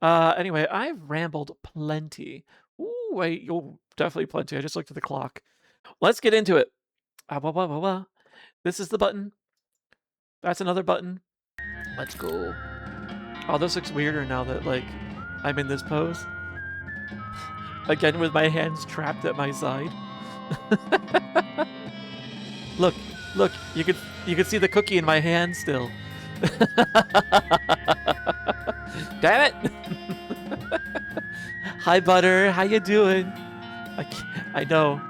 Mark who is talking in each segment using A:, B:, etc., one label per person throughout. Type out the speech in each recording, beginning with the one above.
A: Anyway, I've rambled plenty. Ooh, wait, you'll definitely plenty. I just looked at the clock. Let's get into it. Wah, wah, wah, wah. This is the button. That's another button. Let's go. Oh, this looks weirder now that, like, I'm in this pose. Again, with my hands trapped at my side. Look, look, you could see the cookie in my hand still. Damn it! Hi, Butter. How you doing? I know.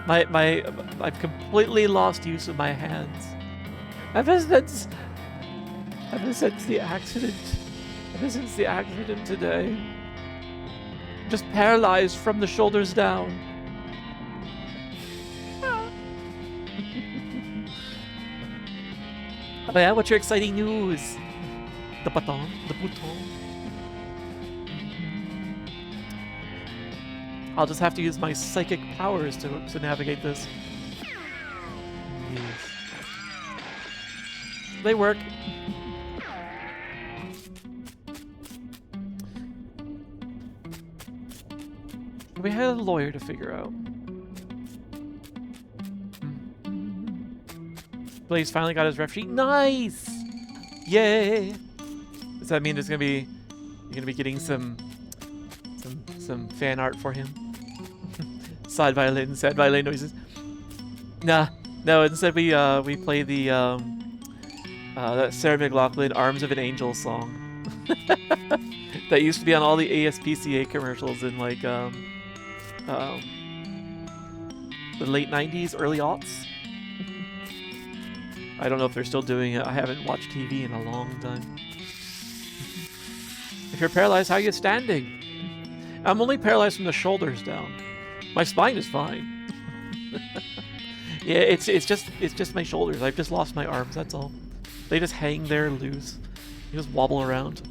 A: I've completely lost use of my hands. Ever since the accident. Ever since the accident today. Just paralyzed from the shoulders down. Oh yeah, what's your exciting news? The bouton. I'll just have to use my psychic powers to navigate this. Yes. They work. We had a lawyer to figure out. Blaze finally got his ref sheet. Nice! Yay! Does that mean you're gonna be getting some fan art for him? Sad violin noises. Nah, no. Instead, we play the that Sarah McLachlan "Arms of an Angel" song that used to be on all the ASPCA commercials in like the late '90s, early aughts. I don't know if they're still doing it. I haven't watched TV in a long time. If you're paralyzed, how are you standing? I'm only paralyzed from the shoulders down. My spine is fine. Yeah, it's just my shoulders. I've just lost my arms. That's all. They just hang there loose. They just wobble around.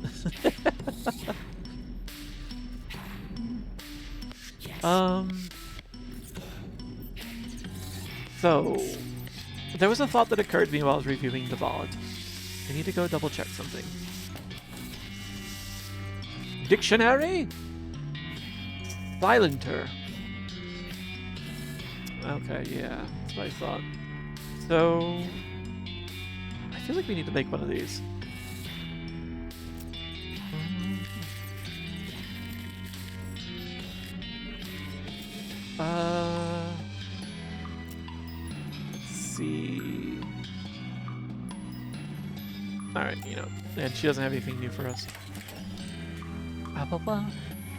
A: So there was a thought that occurred to me while I was reviewing the VOD. I need to go double check something. Dictionary? Silenter. Okay, yeah, that's what I thought. So I feel like we need to make one of these. Let's see. Alright, you know, and she doesn't have anything new for us.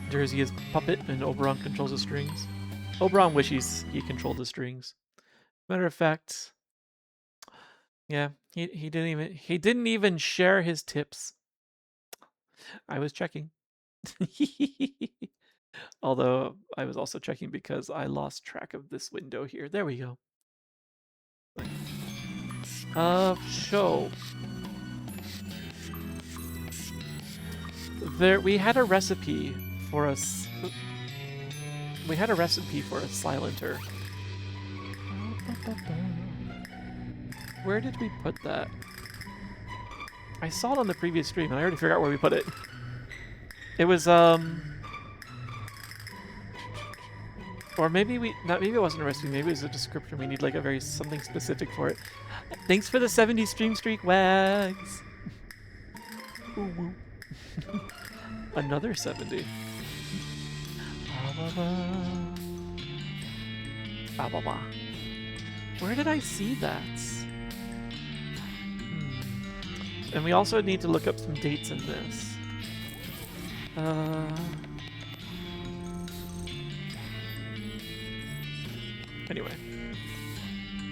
A: Jersey is puppet and Oberon controls the strings. Oberon wishes he controlled the strings. Matter of fact, yeah, he didn't even share his tips. I was checking. Although I was also checking because I lost track of this window here. There we go. Show. We had a recipe for us. We had a recipe for a silenter. Where did we put that? I saw it on the previous stream and I already forgot where we put it. It was or maybe it wasn't a recipe, maybe it was a description. We need like a very something specific for it. Thanks for the 70 stream streak, Wags. Ooh, woo. Another 70. Where did I see that? And we also need to look up some dates in this. Anyway.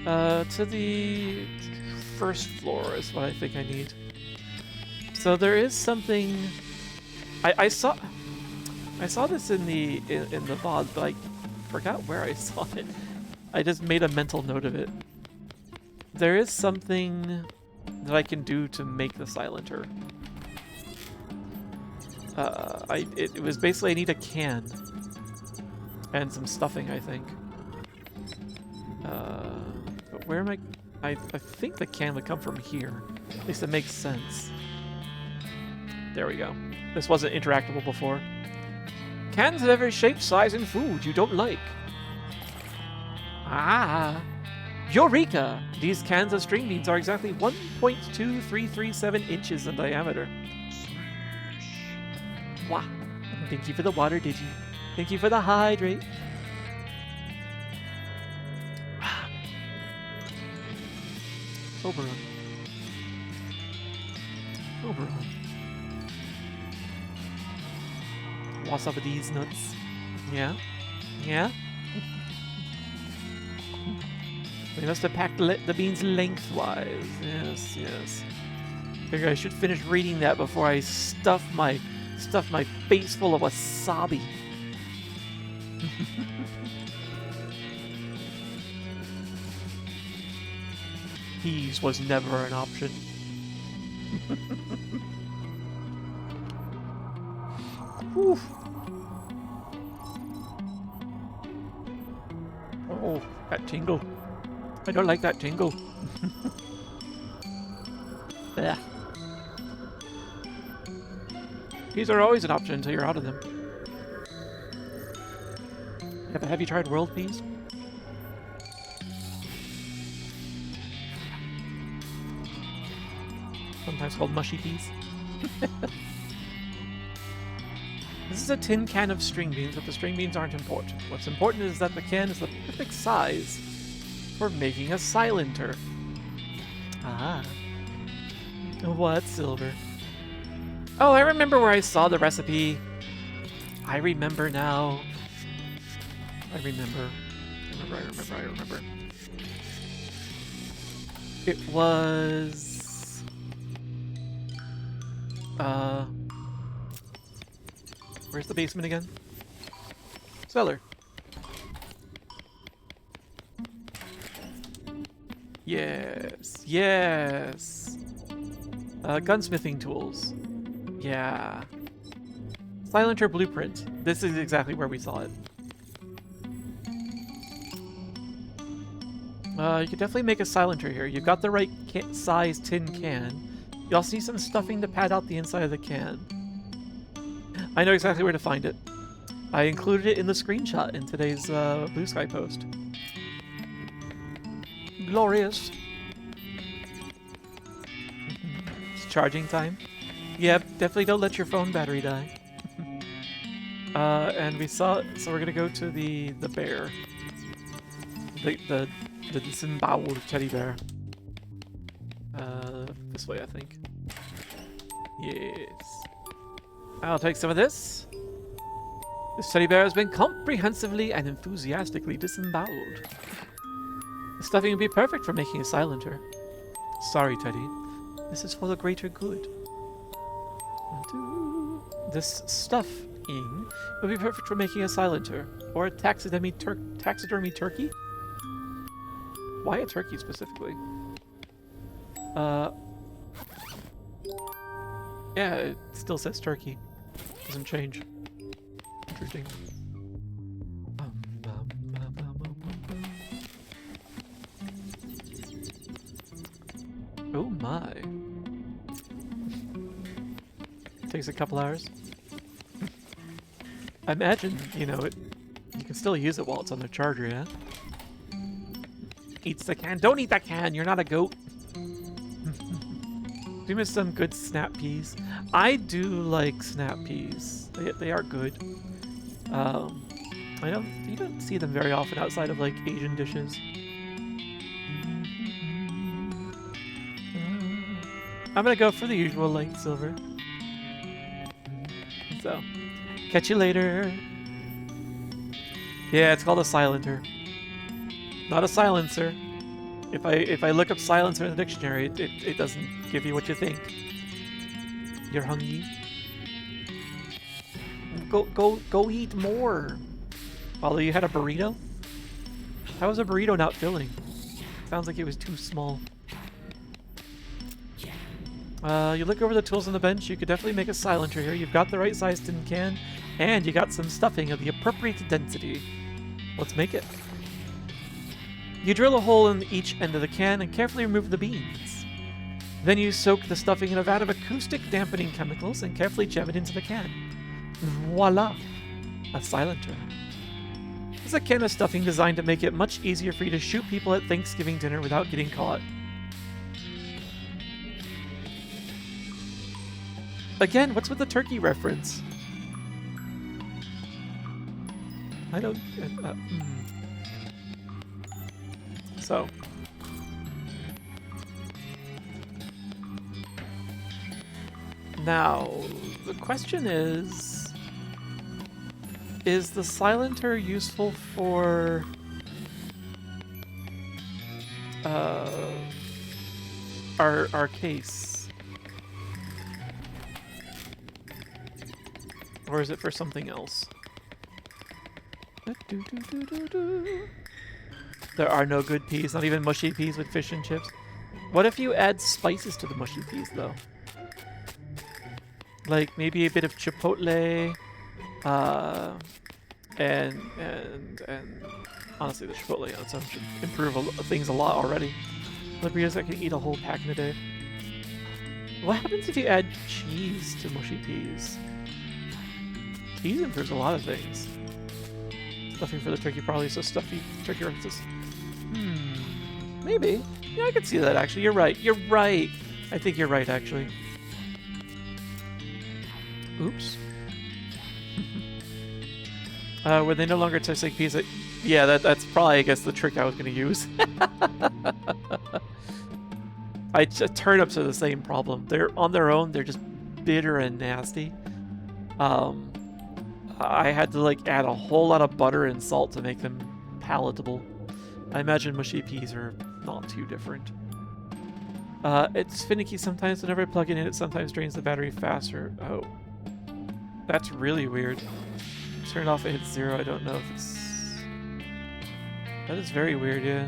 A: To the first floor is what I think I need. So there is something... I saw this in the VOD, but I forgot where I saw it. I just made a mental note of it. There is something that I can do to make the silenter. It was basically I need a can and some stuffing, I think. But where am I? I think the can would come from here. At least it makes sense. There we go. This wasn't interactable before. Cans of every shape, size, and food you don't like. Ah. Eureka! These cans of string beans are exactly 1.2337 inches in diameter. Wow. Thank you for the water, did you? Thank you for the hydrate. Oberon. Oberon. What's up with these nuts? Yeah? Yeah? We must have packed the beans lengthwise. Yes, yes. Figure I should finish reading that before I stuff my face full of wasabi. Peas was never an option. Whew. Oh, that tingle. I don't like that tingle. Blech. These are always an option until you're out of them. Have you tried world peas? Sometimes called mushy peas. This is a tin can of string beans, but the string beans aren't important. What's important is that the can is the perfect size for making a silencer. Ah. What, Silver? Oh, I remember where I saw the recipe. I remember now. I remember. It was... Where's the basement again? Cellar. Yes. Yes. Gunsmithing tools. Yeah. Silencer blueprint. This is exactly where we saw it. You could definitely make a silencer here. You've got the right size tin can. You also need some stuffing to pad out the inside of the can. I know exactly where to find it. I included it in the screenshot in today's Blue Sky post. Glorious. It's charging time. Yep, definitely don't let your phone battery die. And we saw, so we're gonna go to the bear. The disemboweled teddy bear. This way, I think. Yes. I'll take some of this. This teddy bear has been comprehensively and enthusiastically disemboweled. The stuffing would be perfect for making a silencer. Sorry, Teddy. This is for the greater good. This stuffing would be perfect for making a silencer. Or a taxidermy turkey? Why a turkey specifically? Yeah, it still says turkey. Doesn't change. Interesting. Oh my. Takes a couple hours. I imagine, you know, you can still use it while it's on the charger, yeah? Eats the can. Don't eat that can! You're not a goat! Do you miss some good snap peas? I do like snap peas. They are good. You don't see them very often outside of like Asian dishes. I'm gonna go for the usual light silver. So, catch you later. Yeah, it's called a silencer. Not a silencer. If I look up silencer in the dictionary, it doesn't give you what you think. You're hungry? Go eat more. Although you had a burrito? How was a burrito not filling? Sounds like it was too small. You look over the tools on the bench, you could definitely make a silencer here. You've got the right size tin can, and you got some stuffing of the appropriate density. Let's make it. You drill a hole in each end of the can and carefully remove the beans. Then you soak the stuffing in a vat of acoustic dampening chemicals and carefully jam it into the can. Voila! A silencer. It's a can of stuffing designed to make it much easier for you to shoot people at Thanksgiving dinner without getting caught. Again, what's with the turkey reference? I don't... So... Now, the question is the silencer useful for our case? Or is it for something else? There are no good peas, not even mushy peas with fish and chips. What if you add spices to the mushy peas, though? Like maybe a bit of chipotle, and honestly, the chipotle on its own should improve things a lot already. Librias, I can eat a whole pack in a day. What happens if you add cheese to mushy peas? Cheese improves a lot of things. Stuffing for the turkey probably, so stuffy turkey references. Maybe. Yeah, I could see that actually. You're right. You're right. I think you're right actually. Oops. Were they no longer taste like peas? Yeah, that's probably, I guess, the trick I was going to use. Turnips are the same problem. They're on their own. They're just bitter and nasty. I had to like add a whole lot of butter and salt to make them palatable. I imagine mushy peas are not too different. It's finicky sometimes. Whenever I plug it in, it sometimes drains the battery faster. Oh. That's really weird. Turn it off, it hits 0. I don't know if it's... That is very weird, yeah.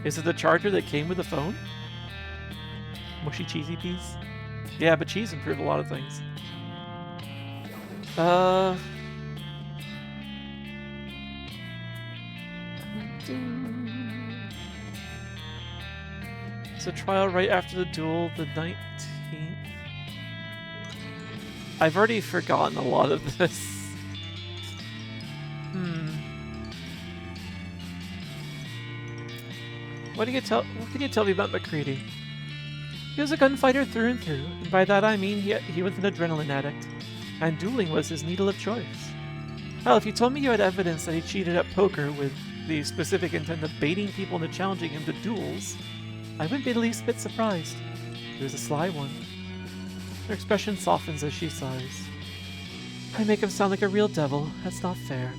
A: Is it the charger that came with the phone? Mushy cheesy peas? Yeah, but cheese improved a lot of things. It's a trial right after the duel, the 19th. I've already forgotten a lot of this. What can you tell me about McCready? He was a gunfighter through and through, and by that I mean he was an adrenaline addict, and dueling was his needle of choice. Well, if you told me you had evidence that he cheated at poker with the specific intent of baiting people into challenging him to duels, I wouldn't be the least bit surprised. He was a sly one. Her expression softens as she sighs. I make him sound like a real devil. That's not fair.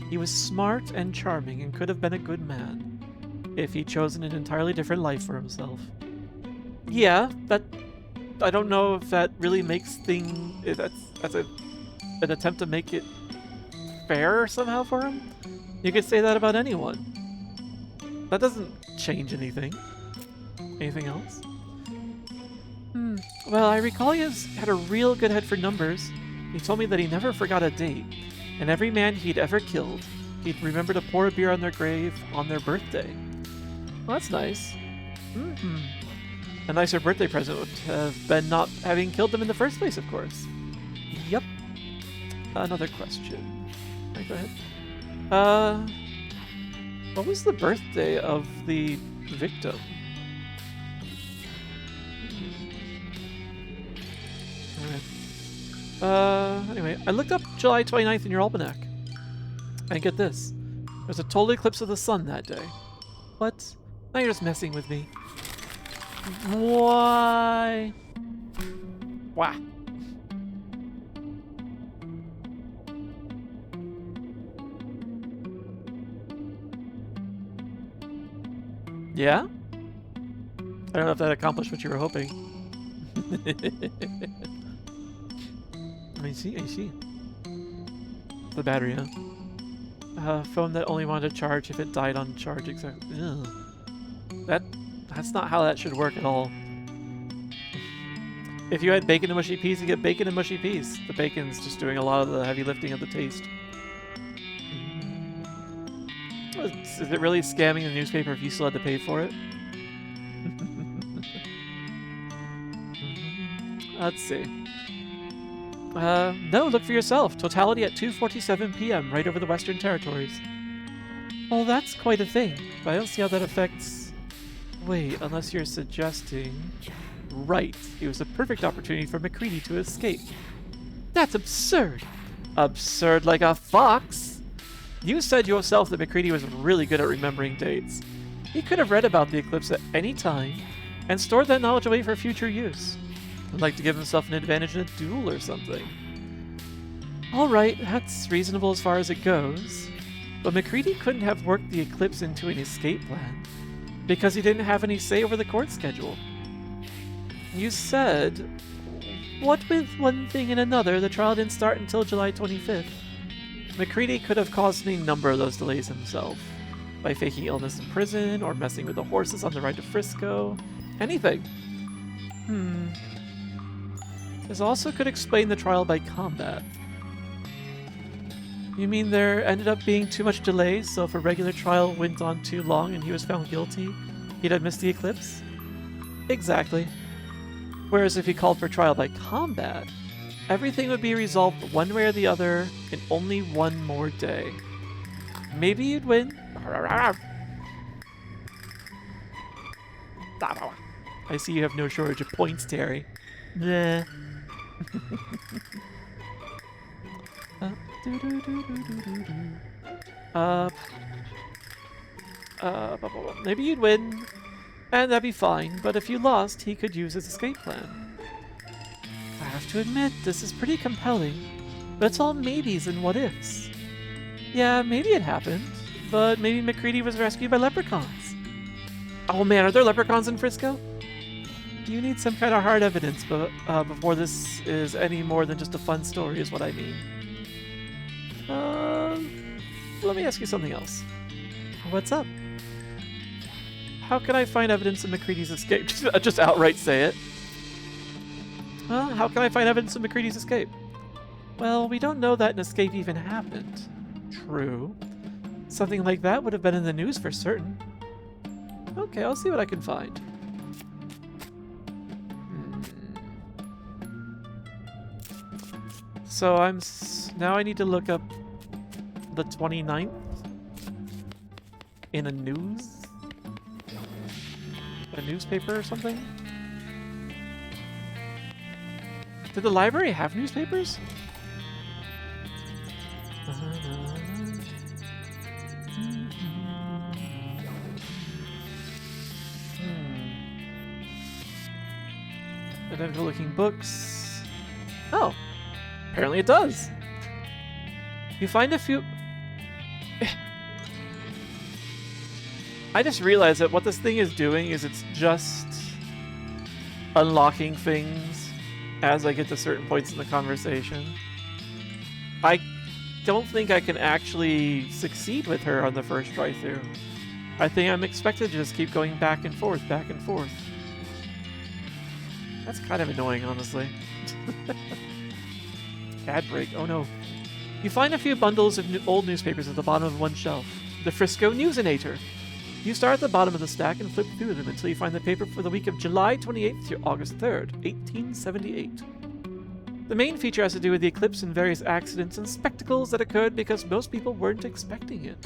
A: He was smart and charming and could have been a good man if he'd chosen an entirely different life for himself. Yeah, I don't know if that really makes that's an attempt to make it fair somehow for him. You could say that about anyone. That doesn't change anything. Anything else? Well, I recall he had a real good head for numbers. He told me that he never forgot a date, and every man he'd ever killed, he'd remember to pour a beer on their grave on their birthday. Well, that's nice. A nicer birthday present would have been not having killed them in the first place, of course. Yep. Another question. Right, go ahead. What was the birthday of the victim? Anyway, I looked up July 29th in your almanac. And get this. There's a total eclipse of the sun that day. What? Now you're just messing with me. Why? Why? Yeah? I don't know if that accomplished what you were hoping. I see. The battery, huh? Phone that only wanted to charge if it died on charge, exactly. Ugh. That's not how that should work at all. If you had bacon and mushy peas, you get bacon and mushy peas. The bacon's just doing a lot of the heavy lifting of the taste. Is it really scamming the newspaper if you still had to pay for it? Let's see. No, look for yourself. Totality at 2:47 p.m. right over the Western Territories. Well, that's quite a thing, but I don't see how that affects... Wait, unless you're suggesting... Right, it was a perfect opportunity for MacCready to escape. That's absurd! Absurd like a fox! You said yourself that MacCready was really good at remembering dates. He could have read about the eclipse at any time and stored that knowledge away for future use. I'd like to give himself an advantage in a duel or something. Alright, that's reasonable as far as it goes. But MacCready couldn't have worked the eclipse into an escape plan, because he didn't have any say over the court schedule. You said, what with one thing and another, the trial didn't start until July 25th. MacCready could have caused any number of those delays himself, by faking illness in prison, or messing with the horses on the ride to Frisco. Anything. This also could explain the trial by combat. You mean there ended up being too much delay, so if a regular trial went on too long and he was found guilty, he'd have missed the eclipse? Exactly. Whereas if he called for trial by combat, everything would be resolved one way or the other in only one more day. Maybe you'd win. I see you have no shortage of points, Terry. Nah. Maybe you'd win, and that'd be fine, but if you lost, he could use his escape plan. I have to admit, this is pretty compelling, but it's all maybes and what ifs. Yeah, maybe it happened, but maybe MacCready was rescued by leprechauns. Oh man, are there leprechauns in Frisco? You need some kind of hard evidence before this is any more than just a fun story, is what I mean. Let me ask you something else. What's up? How can I find evidence of MacCready's escape? Just outright say it. How can I find evidence of MacCready's escape? Well, we don't know that an escape even happened. True. Something like that would have been in the news for certain. Okay, I'll see what I can find. So now I need to look up the 29th in a newspaper or something? Did the library have newspapers? Identical looking books. Oh, apparently it does. You find a few... I just realized that what this thing is doing is it's just unlocking things as I get to certain points in the conversation. I don't think I can actually succeed with her on the first try through. I think I'm expected to just keep going back and forth, back and forth. That's kind of annoying, honestly. Ad break, oh no. You find a few bundles of old newspapers at the bottom of one shelf. The Frisco Newsinator. You start at the bottom of the stack and flip through them until you find the paper for the week of July 28th to August 3rd, 1878. The main feature has to do with the eclipse and various accidents and spectacles that occurred because most people weren't expecting it.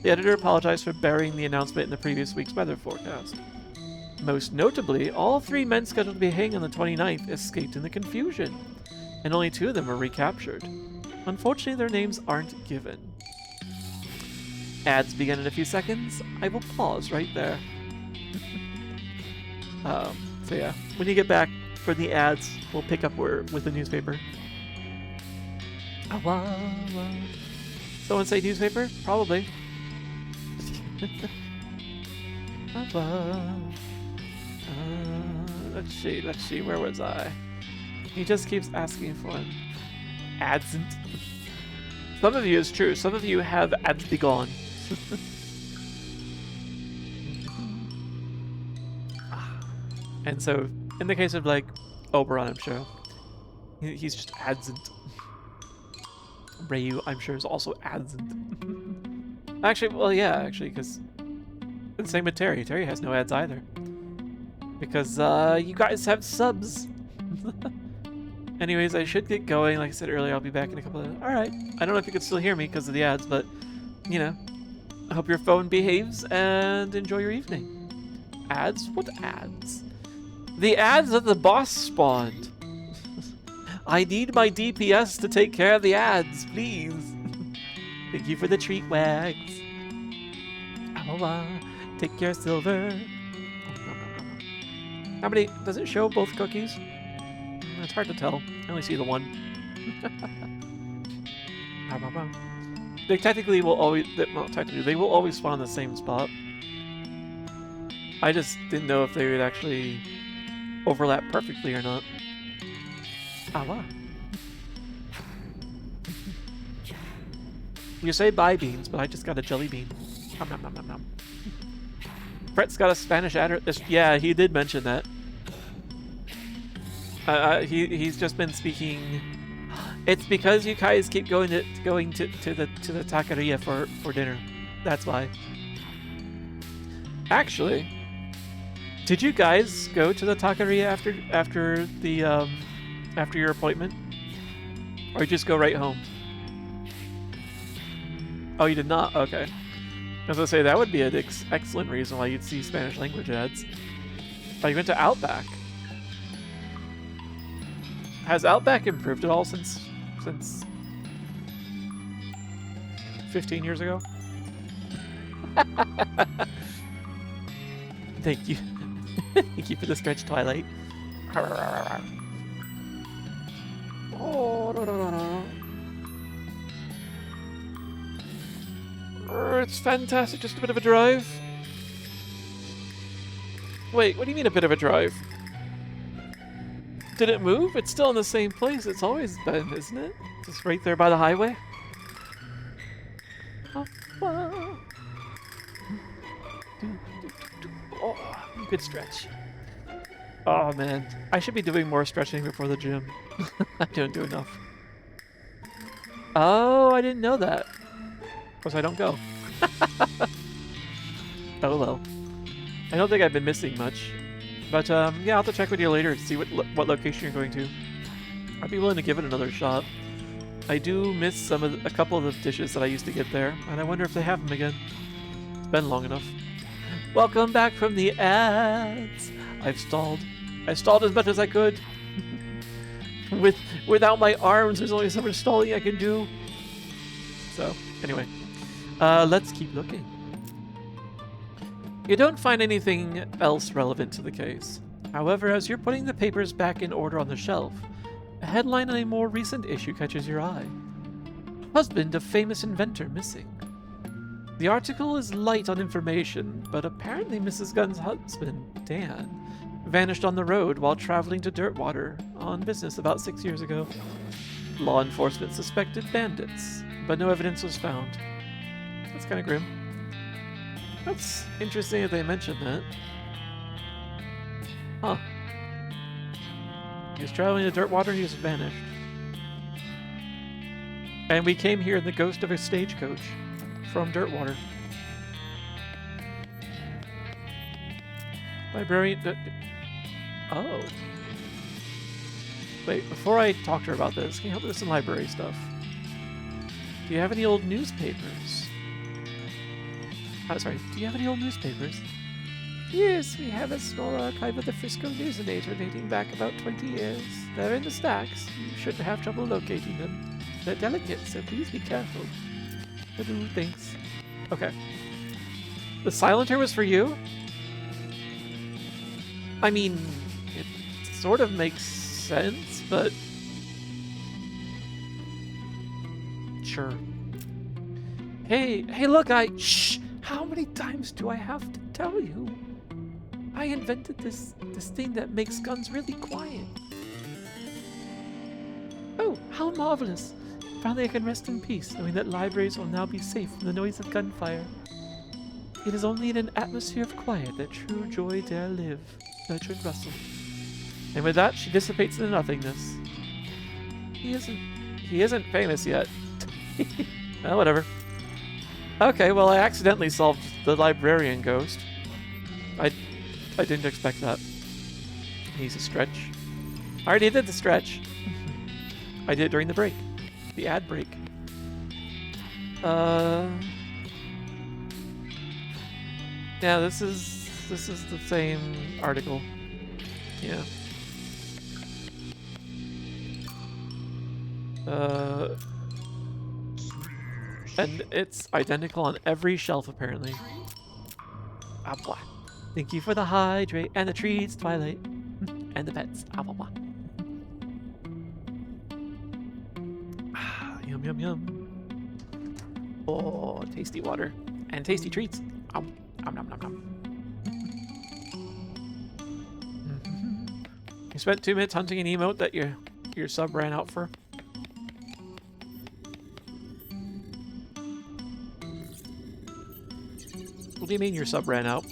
A: The editor apologized for burying the announcement in the previous week's weather forecast. Most notably, all 3 men scheduled to be hanged on the 29th escaped in the confusion, and only 2 of them were recaptured. Unfortunately, their names aren't given. Ads begin in a few seconds. I will pause right there. So yeah, when you get back for the ads, we'll pick up with the newspaper. Someone say newspaper? Probably. Let's see, where was I? He just keeps asking for it. Adsn't. Some of you is true, some of you have ads be gone. And so, in the case of like Oberon, I'm sure, he's just adsn't. Ryu, I'm sure, is also adsn't. Actually, well, yeah, because the same with Terry. Terry has no ads either. Because you guys have subs. Anyways, I should get going. Like I said earlier, I'll be back in a couple of... Alright. I don't know if you can still hear me because of the ads, but, you know, I hope your phone behaves and enjoy your evening. Ads? What ads? The ads that the boss spawned. I need my DPS to take care of the ads, please. Thank you for the treat, Wags. Take your silver. How many? Does it show both cookies? It's hard to tell. I only see the one. They technically will always. Well, technically, they will always spawn in the same spot. I just didn't know if they would actually overlap perfectly or not. You say bye beans, but I just got a jelly bean. Nom, nom, nom, nom, nom. Brett's got a Spanish address. Yeah, he did mention that. He's just been speaking. It's because you guys keep going to the taqueria for dinner. That's why. Actually, did you guys go to the taqueria after your appointment, or you just go right home? Oh, you did not? Okay. I was gonna say, that would be an excellent reason why you'd see Spanish language ads. Oh, you went to Outback. Has Outback improved at all since 15 years ago? Thank you. Thank you for the stretch, Twilight. It's fantastic, just a bit of a drive. Wait, what do you mean a bit of a drive? Did it move? It's still in the same place it's always been, isn't it? Just right there by the highway? Oh, good stretch. Oh man, I should be doing more stretching before the gym. I don't do enough. Oh, I didn't know that. Of course I don't go. Oh well. I don't think I've been missing much. But yeah, I'll have to check with you later to see what location you're going to. I'd be willing to give it another shot. I do miss a couple of the dishes that I used to get there, and I wonder if they have them again. It's been long enough. Welcome back from the ads. I've stalled. I stalled as much as I could. Without my arms, there's only so much stalling I can do. So, anyway. Let's keep looking. You don't find anything else relevant to the case. However, as you're putting the papers back in order on the shelf, a headline in a more recent issue catches your eye. Husband of famous inventor missing. The article is light on information, but apparently Mrs. Gunn's husband, Dan, vanished on the road while traveling to Dirtwater on business about 6 years ago. Law enforcement suspected bandits, but no evidence was found. That's kind of grim. That's interesting that they mentioned that. Huh. He was traveling to Dirtwater and he was vanished. And we came here in the ghost of a stagecoach from Dirtwater. Librarian... Oh. Wait, before I talk to her about this, can you help me with some library stuff? Do you have any old newspapers? Sorry, do you have any old newspapers? Yes, we have a small archive of the Frisco Newsinator dating back about 20 years. They're in the stacks. You shouldn't have trouble locating them. They're delicate, so please be careful. Thanks. Okay. The Silenter was for you? I mean, it sort of makes sense, but... Sure. Hey, look, Shh! How many times do I have to tell you? I invented this thing that makes guns really quiet. Oh, how marvelous. Finally I can rest in peace, knowing that libraries will now be safe from the noise of gunfire. It is only in an atmosphere of quiet that true joy dare live. Bertrand Russell. And with that, she dissipates into nothingness. He isn't famous yet. Well, whatever. Okay, well, I accidentally solved the librarian ghost. I didn't expect that. Needs a stretch. I already did the stretch. I did it during the break. The ad break. Yeah, this is the same article. Yeah. And it's identical on every shelf apparently. Ah, blah. Thank you for the hydrate and the treats, Twilight. And the pets. Ah, blah, blah. Ah, yum, yum, yum. Oh, tasty water. And tasty treats. Nom, nom, nom, nom. You spent 2 minutes hunting an emote that your sub ran out for? What do you mean your sub ran out?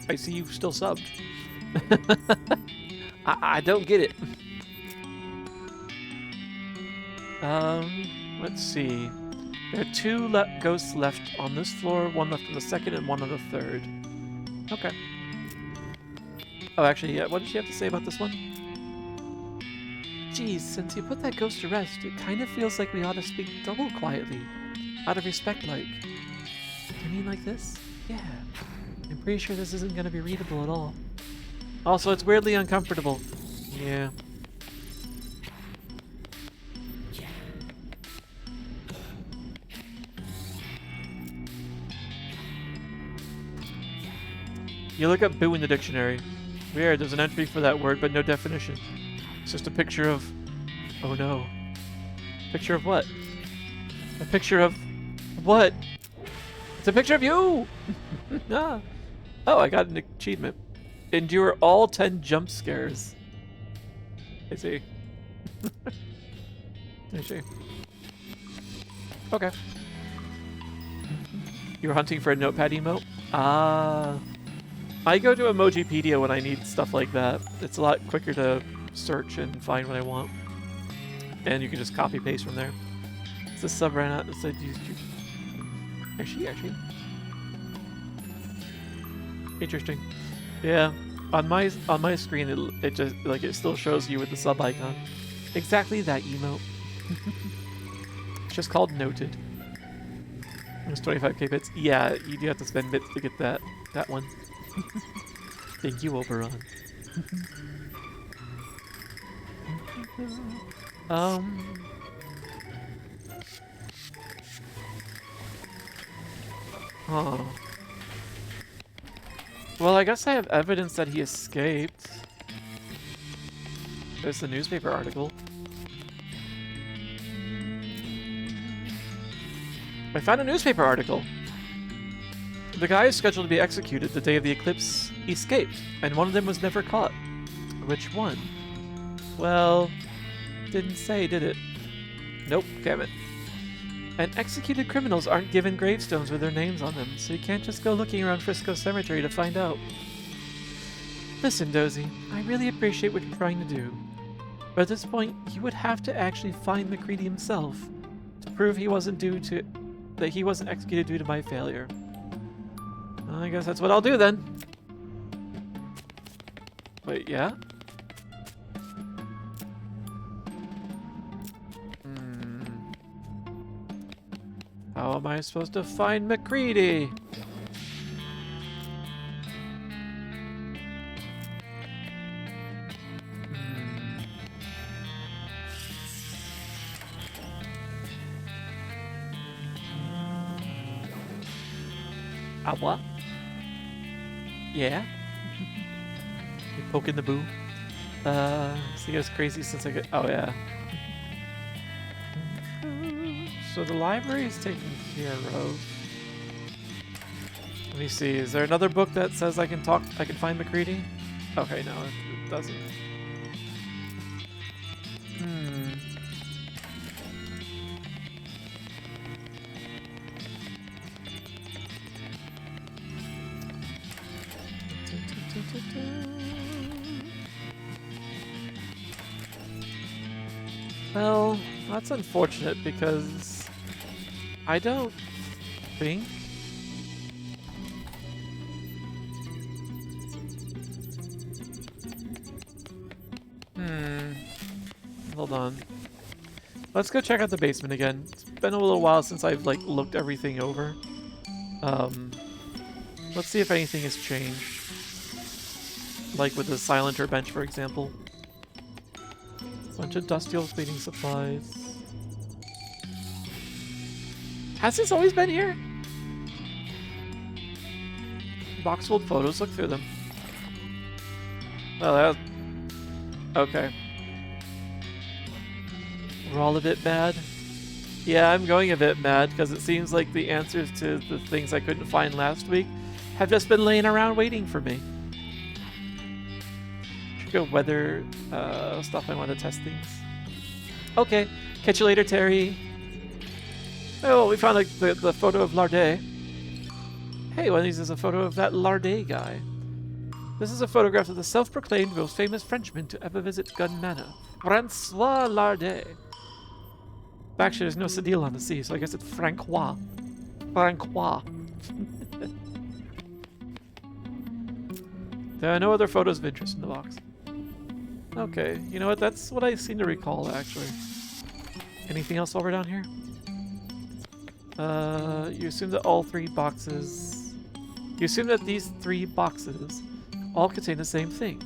A: I see you still subbed. I don't get it. Let's see. There are 2 ghosts left on this floor, 1 left on the second and 1 on the third. Okay. Oh, actually, yeah, what did she have to say about this one? Geez, since you put that ghost to rest, it kind of feels like we ought to speak double quietly. Out of respect, like. You mean like this? Yeah. I'm pretty sure this isn't going to be readable at all. Also, it's weirdly uncomfortable. Yeah. You look up boo in the dictionary. Weird, there's an entry for that word, but no definition. It's just a picture of... Oh no. Picture of what? A picture of... What? It's a picture of you! Ah. Oh, I got an achievement. Endure all 10 jump scares. I see. I see. Okay. You were hunting for a notepad emote? Ah. I go to Emojipedia when I need stuff like that. It's a lot quicker to search and find what I want. And you can just copy paste from there. It's a sub ran out that said Actually. Interesting. Yeah. On my screen it just like it still shows you with the sub icon. Exactly that emote. It's just called noted. It's 25k bits. Yeah, you do have to spend bits to get that one. Thank you, Oberon. Oh. Well, I guess I have evidence that he escaped. There's the newspaper article. I found a newspaper article. The guy is scheduled to be executed the day of the eclipse escaped, and one of them was never caught. Which one? Well, didn't say, did it? Nope, damn it. And executed criminals aren't given gravestones with their names on them, so you can't just go looking around Frisco Cemetery to find out. Listen, Dozy, I really appreciate what you're trying to do, but at this point, you would have to actually find McCready himself to prove he wasn't executed due to my failure. I guess that's what I'll do then. Wait, yeah? How am I supposed to find McCready? What? Yeah? You poking the boo? See, it's crazy since I get. Oh, yeah. So the library is taken care of. Let me see. Is there another book that says I can find McCready? Okay, no, it doesn't. Well, that's unfortunate because I don't think hold on. Let's go check out the basement again. It's been a little while since I've like looked everything over. Let's see if anything has changed. Like with the Silenter bench, for example. Bunch of dustial cleaning supplies. Has this always been here? Box full of photos, look through them. Well, that... Okay. We're all a bit mad. Yeah, I'm going a bit mad because it seems like the answers to the things I couldn't find last week have just been laying around waiting for me. Should go weather stuff. I want to test things. Okay, catch you later, Terry. Oh, we found the photo of Lardet. Hey, one of these is a photo of that Lardet guy. This is a photograph of the self-proclaimed most famous Frenchman to ever visit Gun Manor, Francois Lardet. Actually, there's no Cedille on the C, so I guess it's Francois. Francois. There are no other photos of interest in the box. Okay, you know what? That's what I seem to recall, actually. Anything else while we're down here? You assume that all three boxes... You assume that these three boxes all contain the same thing,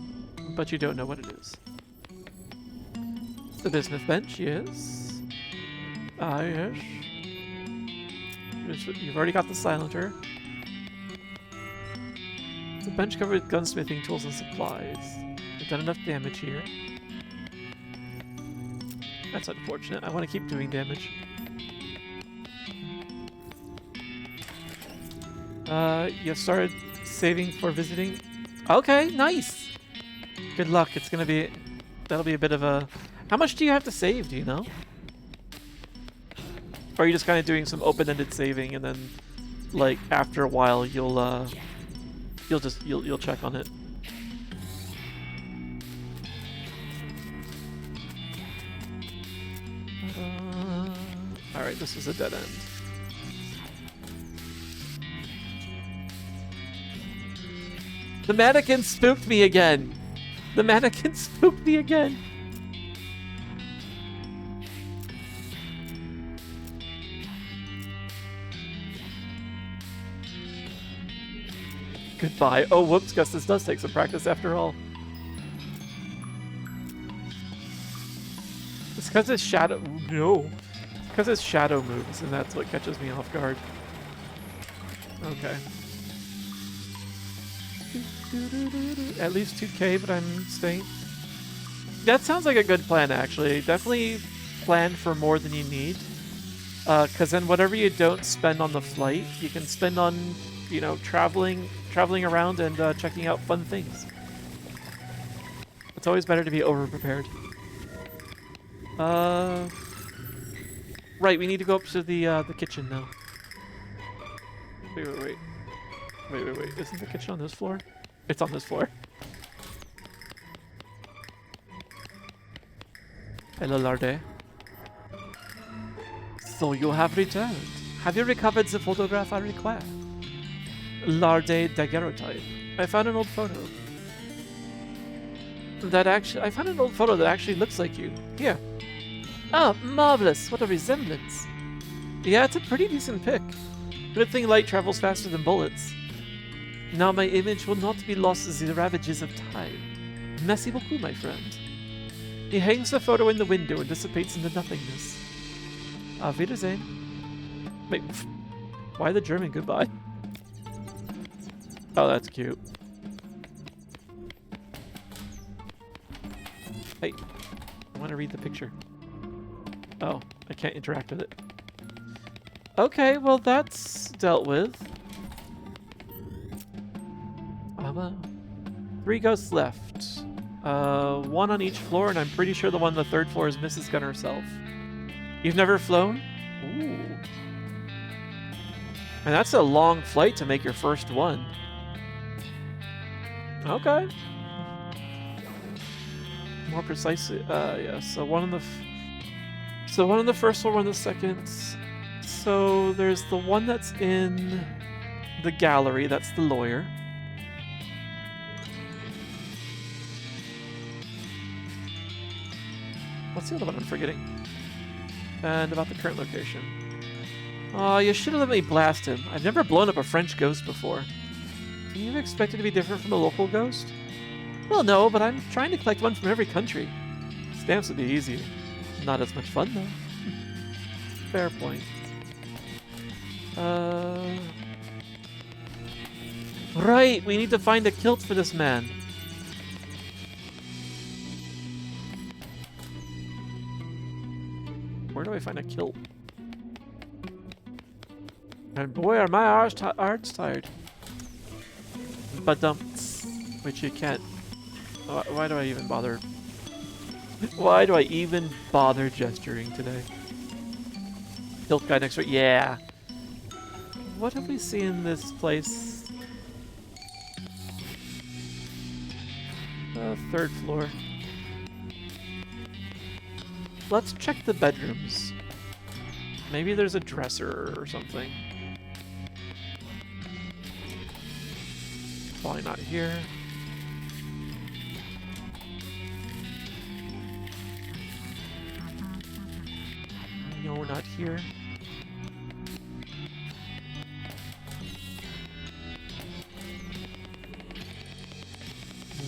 A: but you don't know what it is. The bismuth bench, yes. Ah, yes. You've already got the Silenter. It's a bench covered with gunsmithing tools and supplies. You've done enough damage here. That's unfortunate. I want to keep doing damage. You've started saving for visiting. Okay, nice. Good luck. It's gonna be... That'll be a bit of a... How much do you have to save, do you know? Or are you just kind of doing some open-ended saving and then, like, after a while you'll check on it? Alright, this is a dead end. The mannequin spooked me again! The mannequin spooked me again! Goodbye. Oh, whoops, guess this does take some practice after all. It's because his shadow... No. It's because his shadow moves, and that's what catches me off guard. Okay. At least 2k, but I'm staying. That sounds like a good plan, actually. Definitely plan for more than you need. Because then whatever you don't spend on the flight, you can spend on, you know, traveling around and checking out fun things. It's always better to be over-prepared. Right, we need to go up to the kitchen now. Wait. Isn't the kitchen on this floor? It's on this floor. Hello, Lardet. So you have returned. Have you recovered the photograph I require? Lardet daguerreotype. I found an old photo. I found an old photo that actually looks like you. Here. Oh, marvelous! What a resemblance. Yeah, it's a pretty decent pic. Good thing light travels faster than bullets. Now my image will not be lost to the ravages of time. Merci beaucoup, my friend. He hangs the photo in the window and dissipates into nothingness. Auf Wiedersehen. Wait, why the German goodbye? Oh, that's cute. Hey, I want to read the picture. Oh, I can't interact with it. Okay, well that's dealt with. Well, 3 ghosts left. 1 on each floor, and I'm pretty sure the one on the 3rd floor is Mrs. Gunn herself. You've never flown? Ooh. And that's a long flight to make your first one. Okay. More precisely, yeah. So one on the first floor, one on the second. So there's the one that's in the gallery. That's the lawyer. What's the other one I'm forgetting? And about the current location. Oh, you should have let me blast him. I've never blown up a French ghost before. Do you expect it to be different from a local ghost? Well, no, but I'm trying to collect one from every country. Stamps would be easier. Not as much fun, though. Fair point. Right, we need to find a kilt for this man. Where do I find a kilt? And boy, are my arms tired. But which you can't. Why do I even bother? Why do I even bother gesturing today? Kilt guy next door. Yeah. What have we seen in this place? Third floor. Let's check the bedrooms. Maybe there's a dresser or something. Probably not here. No, not here.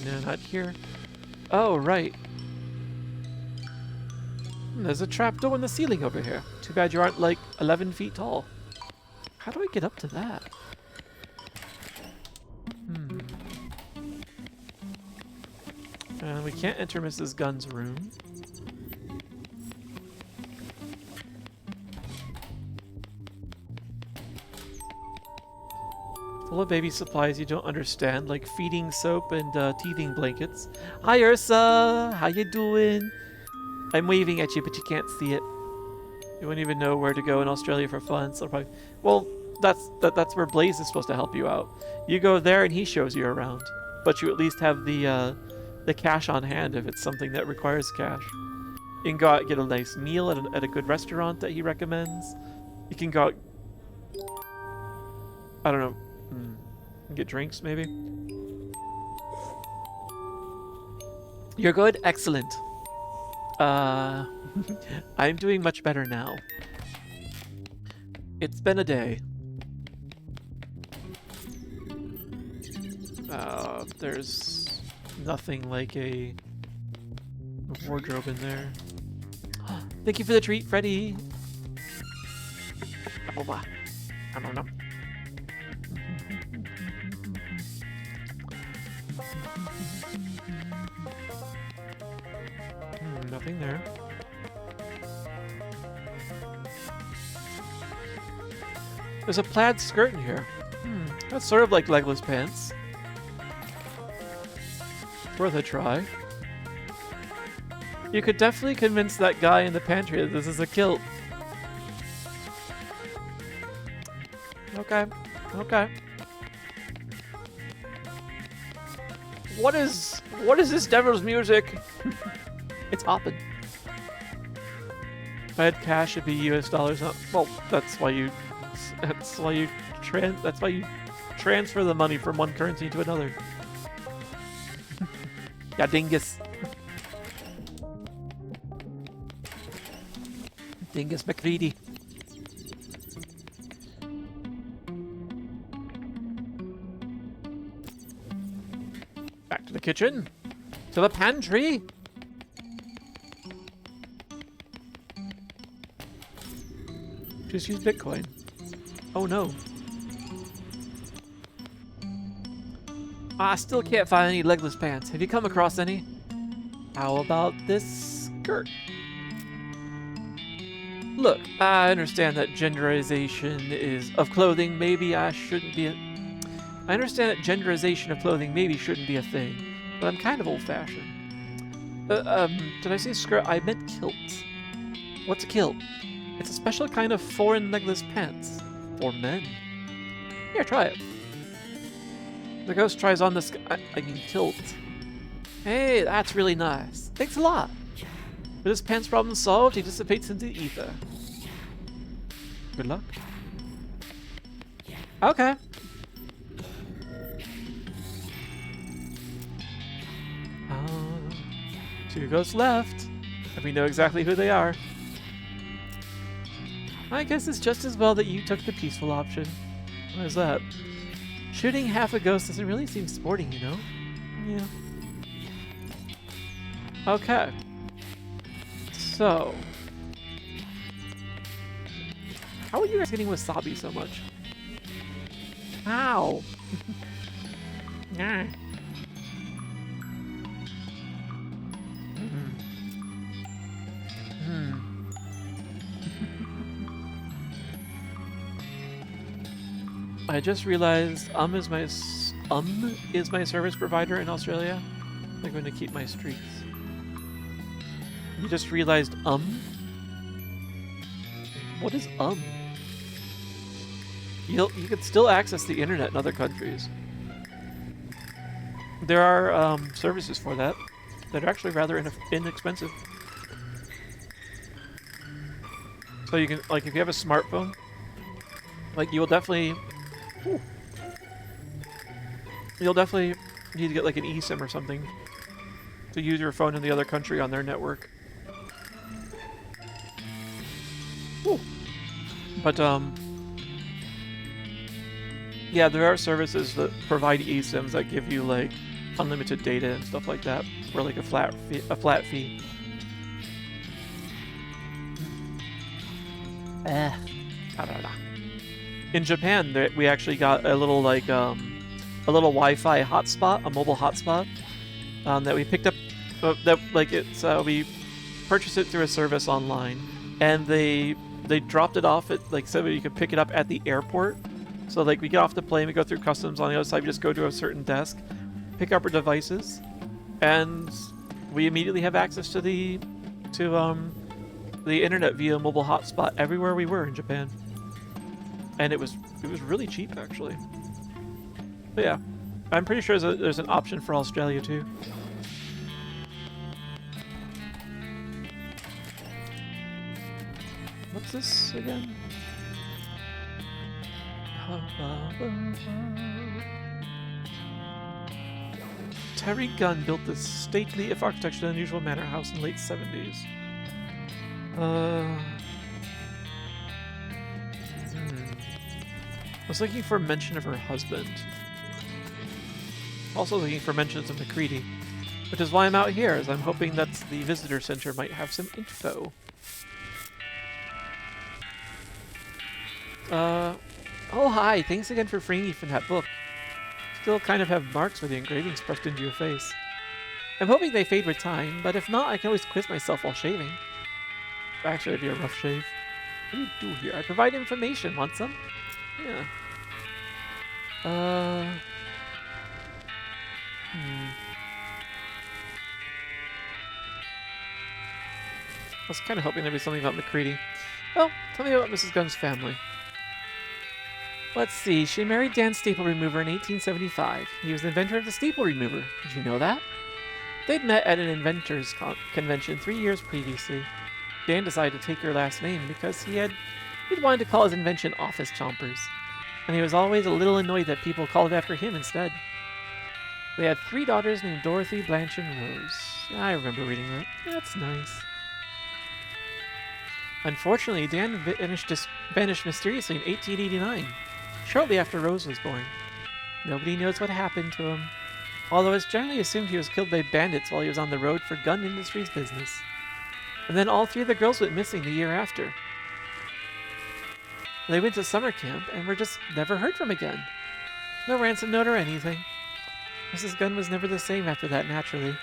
A: No, not here. Oh, right. There's a trapdoor in the ceiling over here. Too bad you aren't like 11 feet tall. How do I get up to that? And we can't enter Mrs. Gunn's room. Full of baby supplies you don't understand, like feeding soap and teething blankets. Hi Ursa, how you doing? I'm waving at you, but you can't see it. You wouldn't even know where to go in Australia for fun, so probably... Well, that's where Blaze is supposed to help you out. You go there and he shows you around. But you at least have the cash on hand if it's something that requires cash. You can go out and get a nice meal at a good restaurant that he recommends. You can go out... I don't know. Get drinks, maybe? You're good? Excellent. I'm doing much better now. It's been a day. There's nothing like a wardrobe in there. Thank you for the treat, Freddy. I don't know. Nothing there. There's a plaid skirt in here. That's sort of like legless pants. Worth a try. You could definitely convince that guy in the pantry that this is a kilt. Okay. Okay. What is this devil's music? It's hopping. If I had cash, it'd be US dollars. Well, that's why you transfer the money from one currency to another. Yeah, dingus. Dingus McCready. Back to the kitchen. To the pantry. Just use Bitcoin. Oh no. I still can't find any legless pants. Have you come across any? How about this skirt? Look, I understand that genderization of clothing maybe shouldn't be a thing, but I'm kind of old-fashioned. Did I say skirt? I meant kilt. What's a kilt? It's a special kind of foreign legless pants. For men. Here, try it. The ghost tries on this... I mean, kilt. Hey, that's really nice. Thanks a lot. With his pants problem solved, he dissipates into the ether. Good luck. Okay. Two ghosts left. And we know exactly who they are. I guess it's just as well that you took the peaceful option. What is that? Shooting half a ghost doesn't really seem sporting, you know? Yeah. Okay. So. How are you guys getting wasabi so much? Ow! Nah. I just realized is my service provider in Australia. I'm going to keep my streaks. You just realized What is You can still access the internet in other countries. There are services for that that are actually rather inexpensive. So you can, like, if you have a smartphone, like, you'll definitely need to get like an eSIM or something to use your phone in the other country on their network. Ooh. But yeah, there are services that provide eSIMs that give you like unlimited data and stuff like that for like a flat fee. In Japan, we actually got a little like a little Wi-Fi hotspot, a mobile hotspot that we picked up. We purchased it through a service online, and they dropped it off at like so you could pick it up at the airport. So like we get off the plane, we go through customs. On the other side, we just go to a certain desk, pick up our devices, and we immediately have access to the internet via mobile hotspot everywhere we were in Japan. And it was really cheap actually. But yeah, I'm pretty sure there's an option for Australia too. What's this again? Terry Gunn built this stately, if architecturally unusual, manor house in the late 70s. I was looking for a mention of her husband. Also looking for mentions of McCready, which is why I'm out here, as I'm hoping that the visitor center might have some info. Oh hi, thanks again for freeing me from that book. Still kind of have marks where the engravings pressed into your face. I'm hoping they fade with time, but if not, I can always quiz myself while shaving. Actually, it'd be a rough shave. What do you do here? I provide information. Want some? Yeah. I was kind of hoping there'd be something about McCready. Well, tell me about Mrs. Gunn's family. Let's see. She married Dan Staple Remover in 1875. He was the inventor of the staple remover. Did you know that? They'd met at an inventors convention 3 years previously. Dan decided to take her last name because he'd wanted to call his invention Office Chompers, and he was always a little annoyed that people called it after him instead. They had 3 daughters named Dorothy, Blanche, and Rose. I remember reading that. That's nice. Unfortunately, Dan vanished mysteriously in 1889, shortly after Rose was born. Nobody knows what happened to him, although it's generally assumed he was killed by bandits while he was on the road for gun industry's business. And then all 3 of the girls went missing the year after. They went to summer camp and were just never heard from again. No ransom note or anything. Mrs. Gunn was never the same after that, naturally.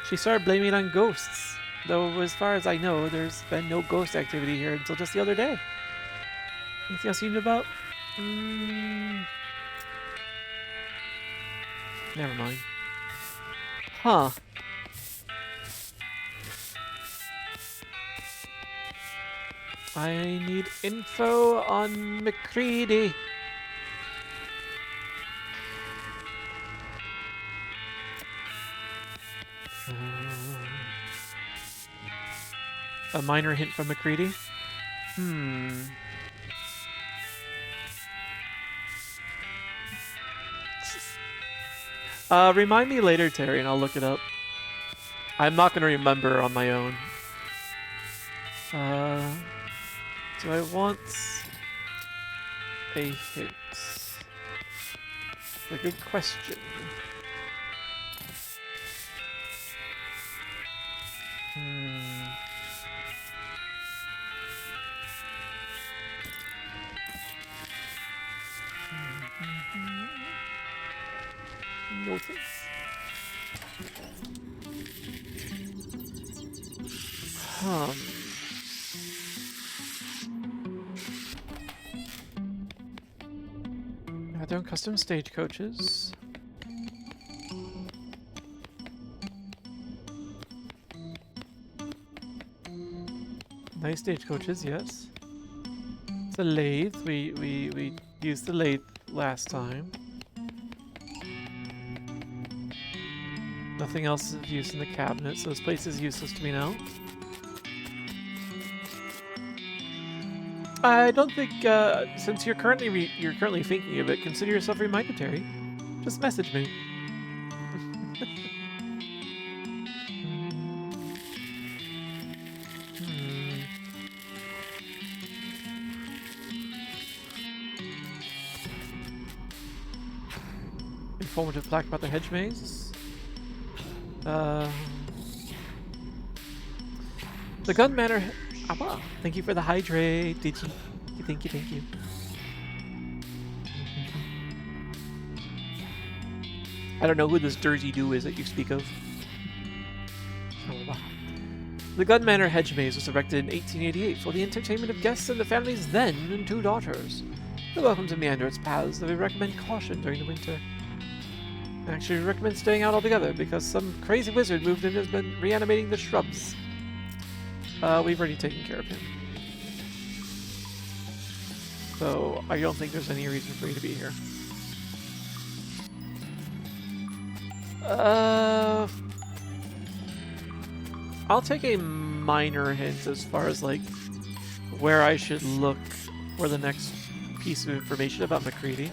A: She started blaming it on ghosts, though as far as I know, there's been no ghost activity here until just the other day. Anything else you knew about? Never mind. Huh. I need info on McCready. A minor hint from McCready? Remind me later, Terry, and I'll look it up. I'm not going to remember on my own. Do I want a hint? A good question. No thanks. Their own custom stagecoaches. Nice stagecoaches, yes. It's a lathe. We used the lathe last time. Nothing else is of use in the cabinet, so this place is useless to me now. I don't think, since you're currently thinking of it, consider yourself reminded, Terry. Just message me. Informative plaque about the hedge maze. The Gun Manor. Ah, thank you for the hydrate. Thank you. I don't know who this dirty do is that you speak of. The Gun Manor hedge maze was erected in 1888 for the entertainment of guests and the family's then and 2 daughters. You're welcome to meander its paths, though we recommend caution during the winter. Actually, we recommend staying out altogether because some crazy wizard moved in and has been reanimating the shrubs. We've already taken care of him. So, I don't think there's any reason for you to be here. I'll take a minor hint as far as, like, where I should look for the next piece of information about McCready.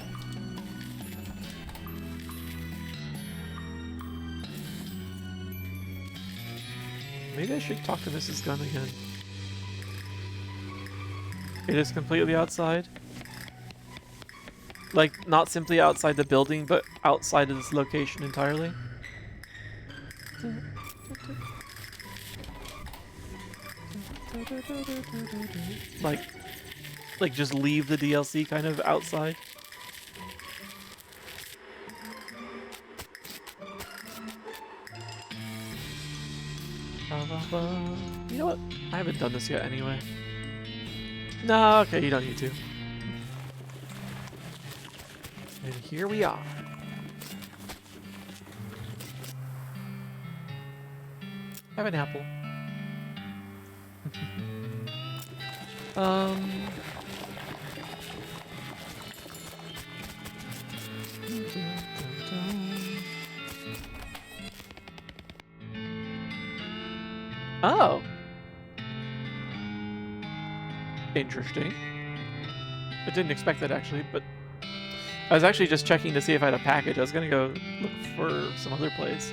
A: Maybe I should talk to Mrs. Gunn again. It is completely outside. Like, not simply outside the building, but outside of this location entirely. Like just leave the DLC kind of outside. You know what? I haven't done this yet anyway. No, okay, you don't need to. And here we are. Have an apple. Oh. Interesting. I didn't expect that actually, but I was actually just checking to see if I had a package. I was gonna go look for some other place.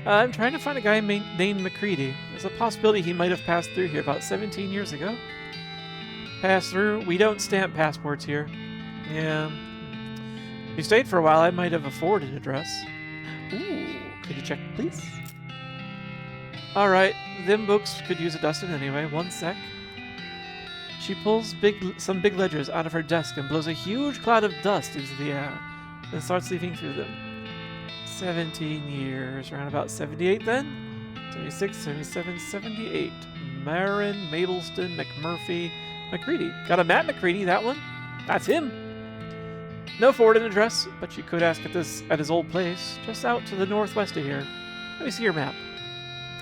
A: I'm trying to find a guy named McCready. There's a possibility he might have passed through here about 17 years ago. Passed through? We don't stamp passports here. Yeah. If you stayed for a while, I might have afforded an address. Ooh, could you check, please? Alright, them books could use a dusting anyway. One sec. She pulls some big ledgers out of her desk and blows a huge cloud of dust into the air, then starts leafing through them. 17 years, around about 78 then? 76, 77, 78. Marin, Mableston, McMurphy, McCready. Got a Matt McCready, that one? That's him! No forwarding address, but you could ask at his old place, just out to the northwest of here. Let me see your map.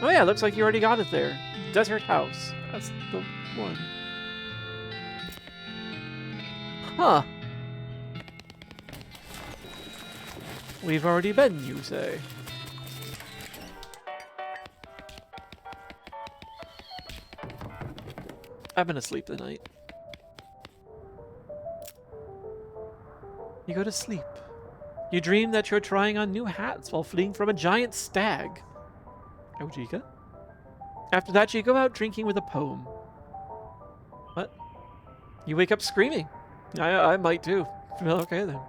A: Oh yeah, looks like you already got it there. Desert House. That's the one. Huh. We've already been, you say? I've been asleep tonight. You go to sleep. You dream that you're trying on new hats while fleeing from a giant stag. Oh, Chica. After that, you go out drinking with a poem. You wake up screaming. I might too. Well, okay then.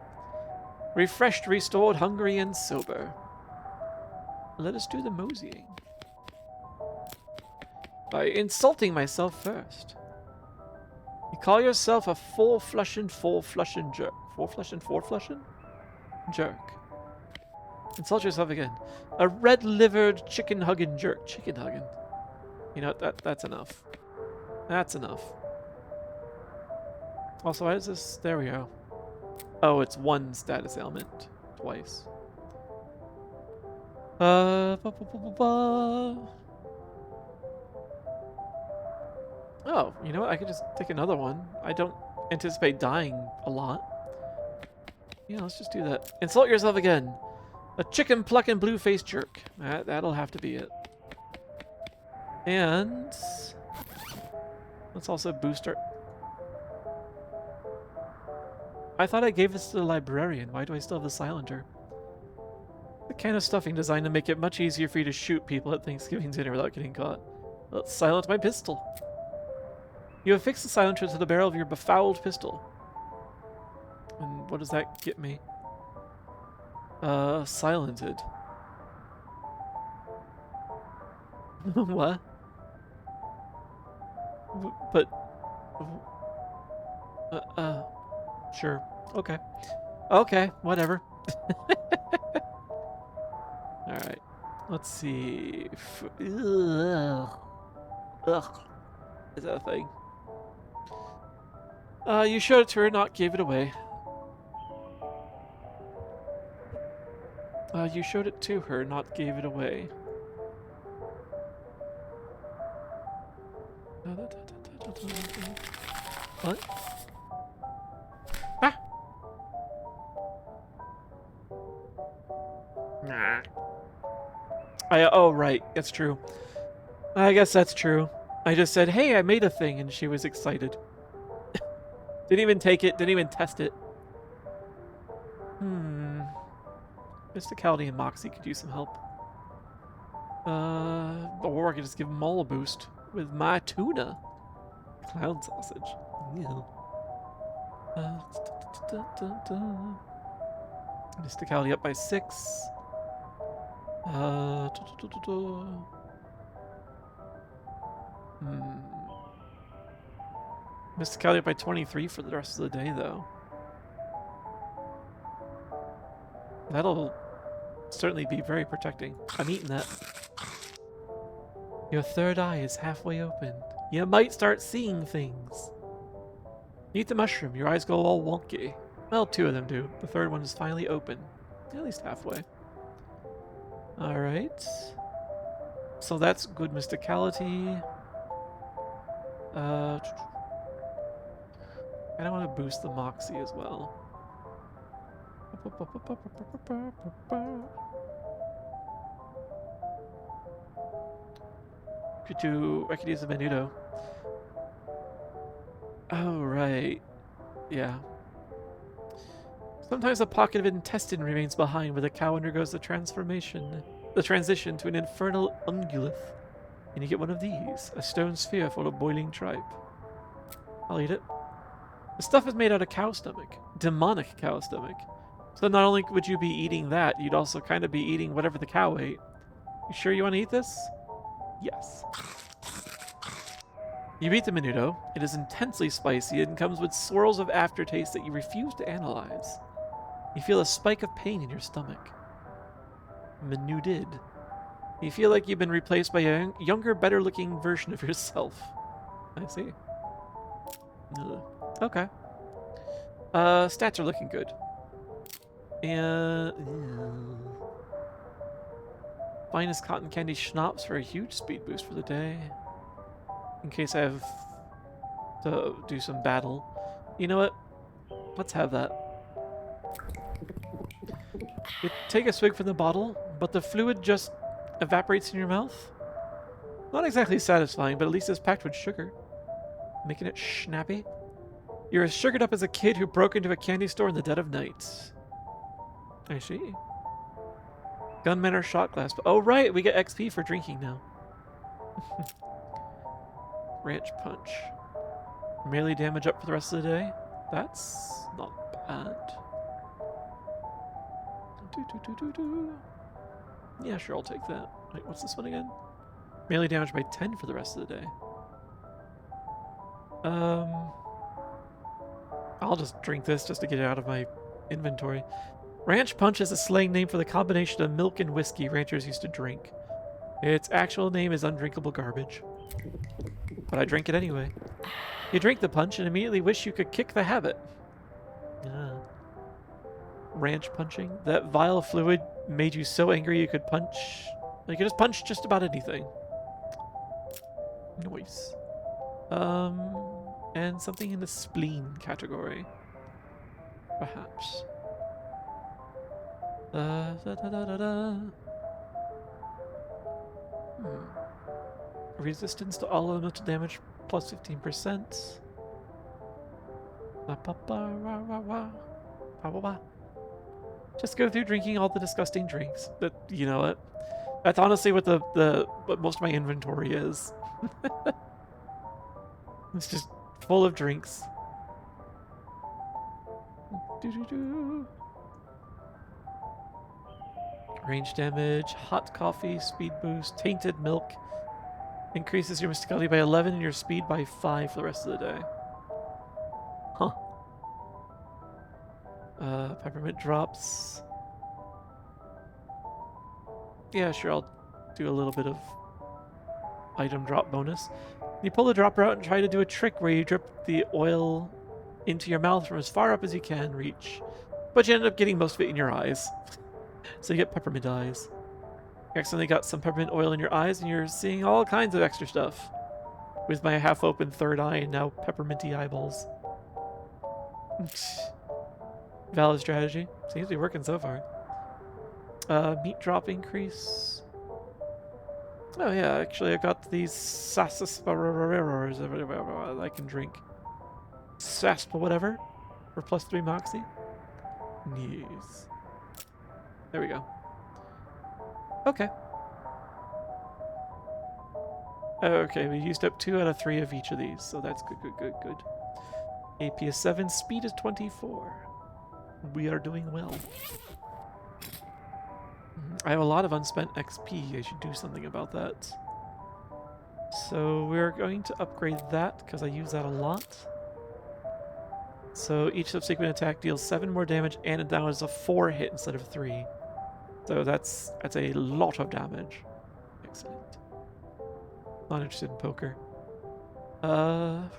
A: Refreshed, restored, hungry, and sober. Let us do the moseying. By insulting myself first. You call yourself a four-flushing jerk. Four-flushing? Jerk. Insult yourself again. A red-livered, chicken-hugging jerk. Chicken-hugging. You know, that's enough. That's enough. Also, why is this... There we go. Oh, it's one status ailment. Twice. Oh, you know what? I could just take another one. I don't anticipate dying a lot. Yeah, let's just do that. Insult yourself again. A chicken-plucking blue-faced jerk. That'll have to be it. And... let's also boost our... I thought I gave this to the librarian. Why do I still have the silencer? The can of stuffing designed to make it much easier for you to shoot people at Thanksgiving dinner without getting caught. Let's silence my pistol. You have fixed the silencer to the barrel of your befouled pistol. And what does that get me? Silented. What? But... sure. Okay. Okay, whatever. Alright. Let's see. Ugh. Is that a thing? You showed it to her, not gave it away. You showed it to her, not gave it away. What? Ah! Nah. Oh, right. That's true. I guess that's true. I just said, hey, I made a thing, and she was excited. Didn't even take it, didn't even test it. Mysticality and Moxie could use some help. Or I could just give them all a boost with my tuna. Clown sausage. Ew. Mysticality up by 6. Mysticality up by 23 for the rest of the day, though. That'll certainly be very protecting. I'm eating that. Your third eye is halfway open. You might start seeing things. Eat the mushroom. Your eyes go all wonky. Well, 2 of them do. The third one is finally open. At least halfway. Alright. So that's good mysticality. I don't want to boost the Moxie as well. I could use a Menudo. Oh, right. Yeah. Sometimes a pocket of intestine remains behind where the cow undergoes the transition to an infernal ungulith. And you get one of these, a stone sphere full of boiling tripe. I'll eat it. The stuff is made out of cow stomach. Demonic cow stomach. So not only would you be eating that, you'd also kind of be eating whatever the cow ate. You sure you want to eat this? Yes. You eat the Menudo. It is intensely spicy and comes with swirls of aftertaste that you refuse to analyze. You feel a spike of pain in your stomach. Menuded. You feel like you've been replaced by a younger, better-looking version of yourself. I see. Ugh. Okay. Stats are looking good. And... finest cotton candy schnapps for a huge speed boost for the day. In case I have to do some battle. You know what? Let's have that. You take a swig from the bottle, but the fluid just evaporates in your mouth. Not exactly satisfying, but at least it's packed with sugar, making it snappy. You're as sugared up as a kid who broke into a candy store in the dead of night. I see. Gun Manor shot glass. Oh, right, we get XP for drinking now. Ranch punch. Melee damage up for the rest of the day. That's not bad. Yeah, sure, I'll take that. Wait, what's this one again? Melee damage by 10 for the rest of the day. I'll just drink this just to get it out of my inventory. Ranch Punch is a slang name for the combination of milk and whiskey ranchers used to drink. Its actual name is undrinkable garbage. But I drink it anyway. You drink the punch and immediately wish you could kick the habit. Ranch punching. That vile fluid made you so angry you could punch... You could just punch just about anything. Nice. And something in the spleen category. Perhaps. Resistance to all elemental damage plus 15%. Just go through drinking all the disgusting drinks. That, you know what? That's honestly what what most of my inventory is. It's just full of drinks. Range damage, hot coffee, speed boost, tainted milk. Increases your mysticality by 11 and your speed by 5 for the rest of the day. Huh. Peppermint drops. Yeah, sure, I'll do a little bit of item drop bonus. You pull the dropper out and try to do a trick where you drip the oil into your mouth from as far up as you can reach. But you end up getting most of it in your eyes. So you get peppermint eyes. You accidentally got some peppermint oil in your eyes and you're seeing all kinds of extra stuff. With my half-open third eye and now pepperminty eyeballs. Valid strategy. Seems to be working so far. Meat drop increase. Oh yeah, actually I got these sarsaparillas I can drink. Saspa whatever. For plus 3 moxie. Yes. There we go. Okay. Okay, we used up 2 out of 3 of each of these, so that's good. AP is 7, speed is 24. We are doing well. I have a lot of unspent XP. I should do something about that. So we're going to upgrade that because I use that a lot. So each subsequent attack deals 7 more damage and it now is a 4 hit instead of 3. So that's a lot of damage. Excellent. Not interested in poker. I'll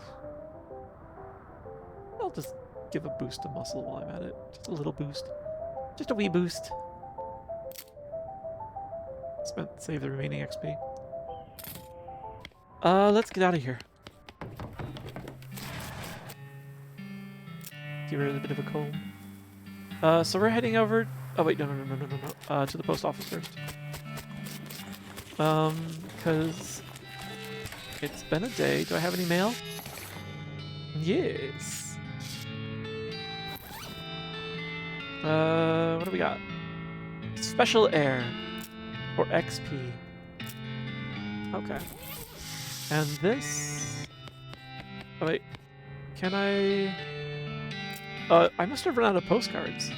A: just give a boost to muscle while I'm at it. Just a little boost. Just a wee boost. Save the remaining XP. Let's get out of here. Give her a bit of a cold. So we're heading over... Oh wait, no. To the post office first. Because it's been a day. Do I have any mail? Yes. What do we got? Special air for XP. Okay. And this... Oh wait. Can I... I must have run out of postcards.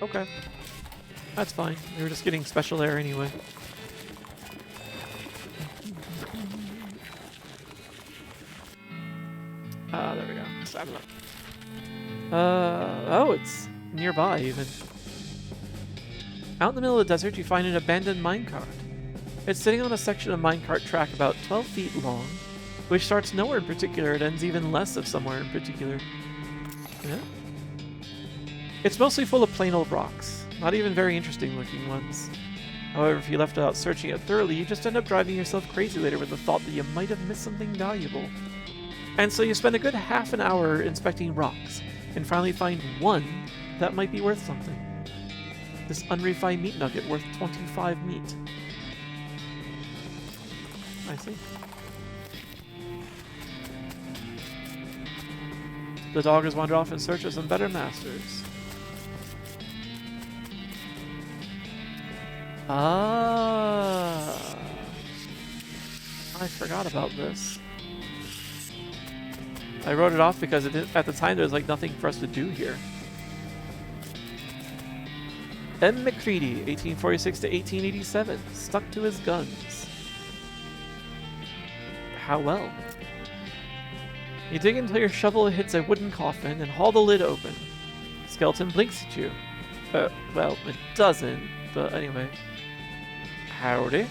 A: Okay. That's fine. We were just getting special air anyway. There we go. Just oh, it's nearby even. Out in the middle of the desert, you find an abandoned minecart. It's sitting on a section of minecart track about 12 feet long, which starts nowhere in particular and ends even less of somewhere in particular. Yeah. It's mostly full of plain old rocks, not even very interesting looking ones. However, if you left without searching it thoroughly, you just end up driving yourself crazy later with the thought that you might have missed something valuable. And so you spend a good half an hour inspecting rocks, and finally find one that might be worth something. This unrefined meat nugget worth 25 meat. I see. The dog has wandered off in search of some better masters. Ah, I forgot about this. I wrote it off because at the time there was like nothing for us to do here. M. McCready, 1846 to 1887, stuck to his guns. How well? You dig until your shovel hits a wooden coffin and haul the lid open. Skeleton blinks at you. Well, it doesn't, but anyway. Howdy.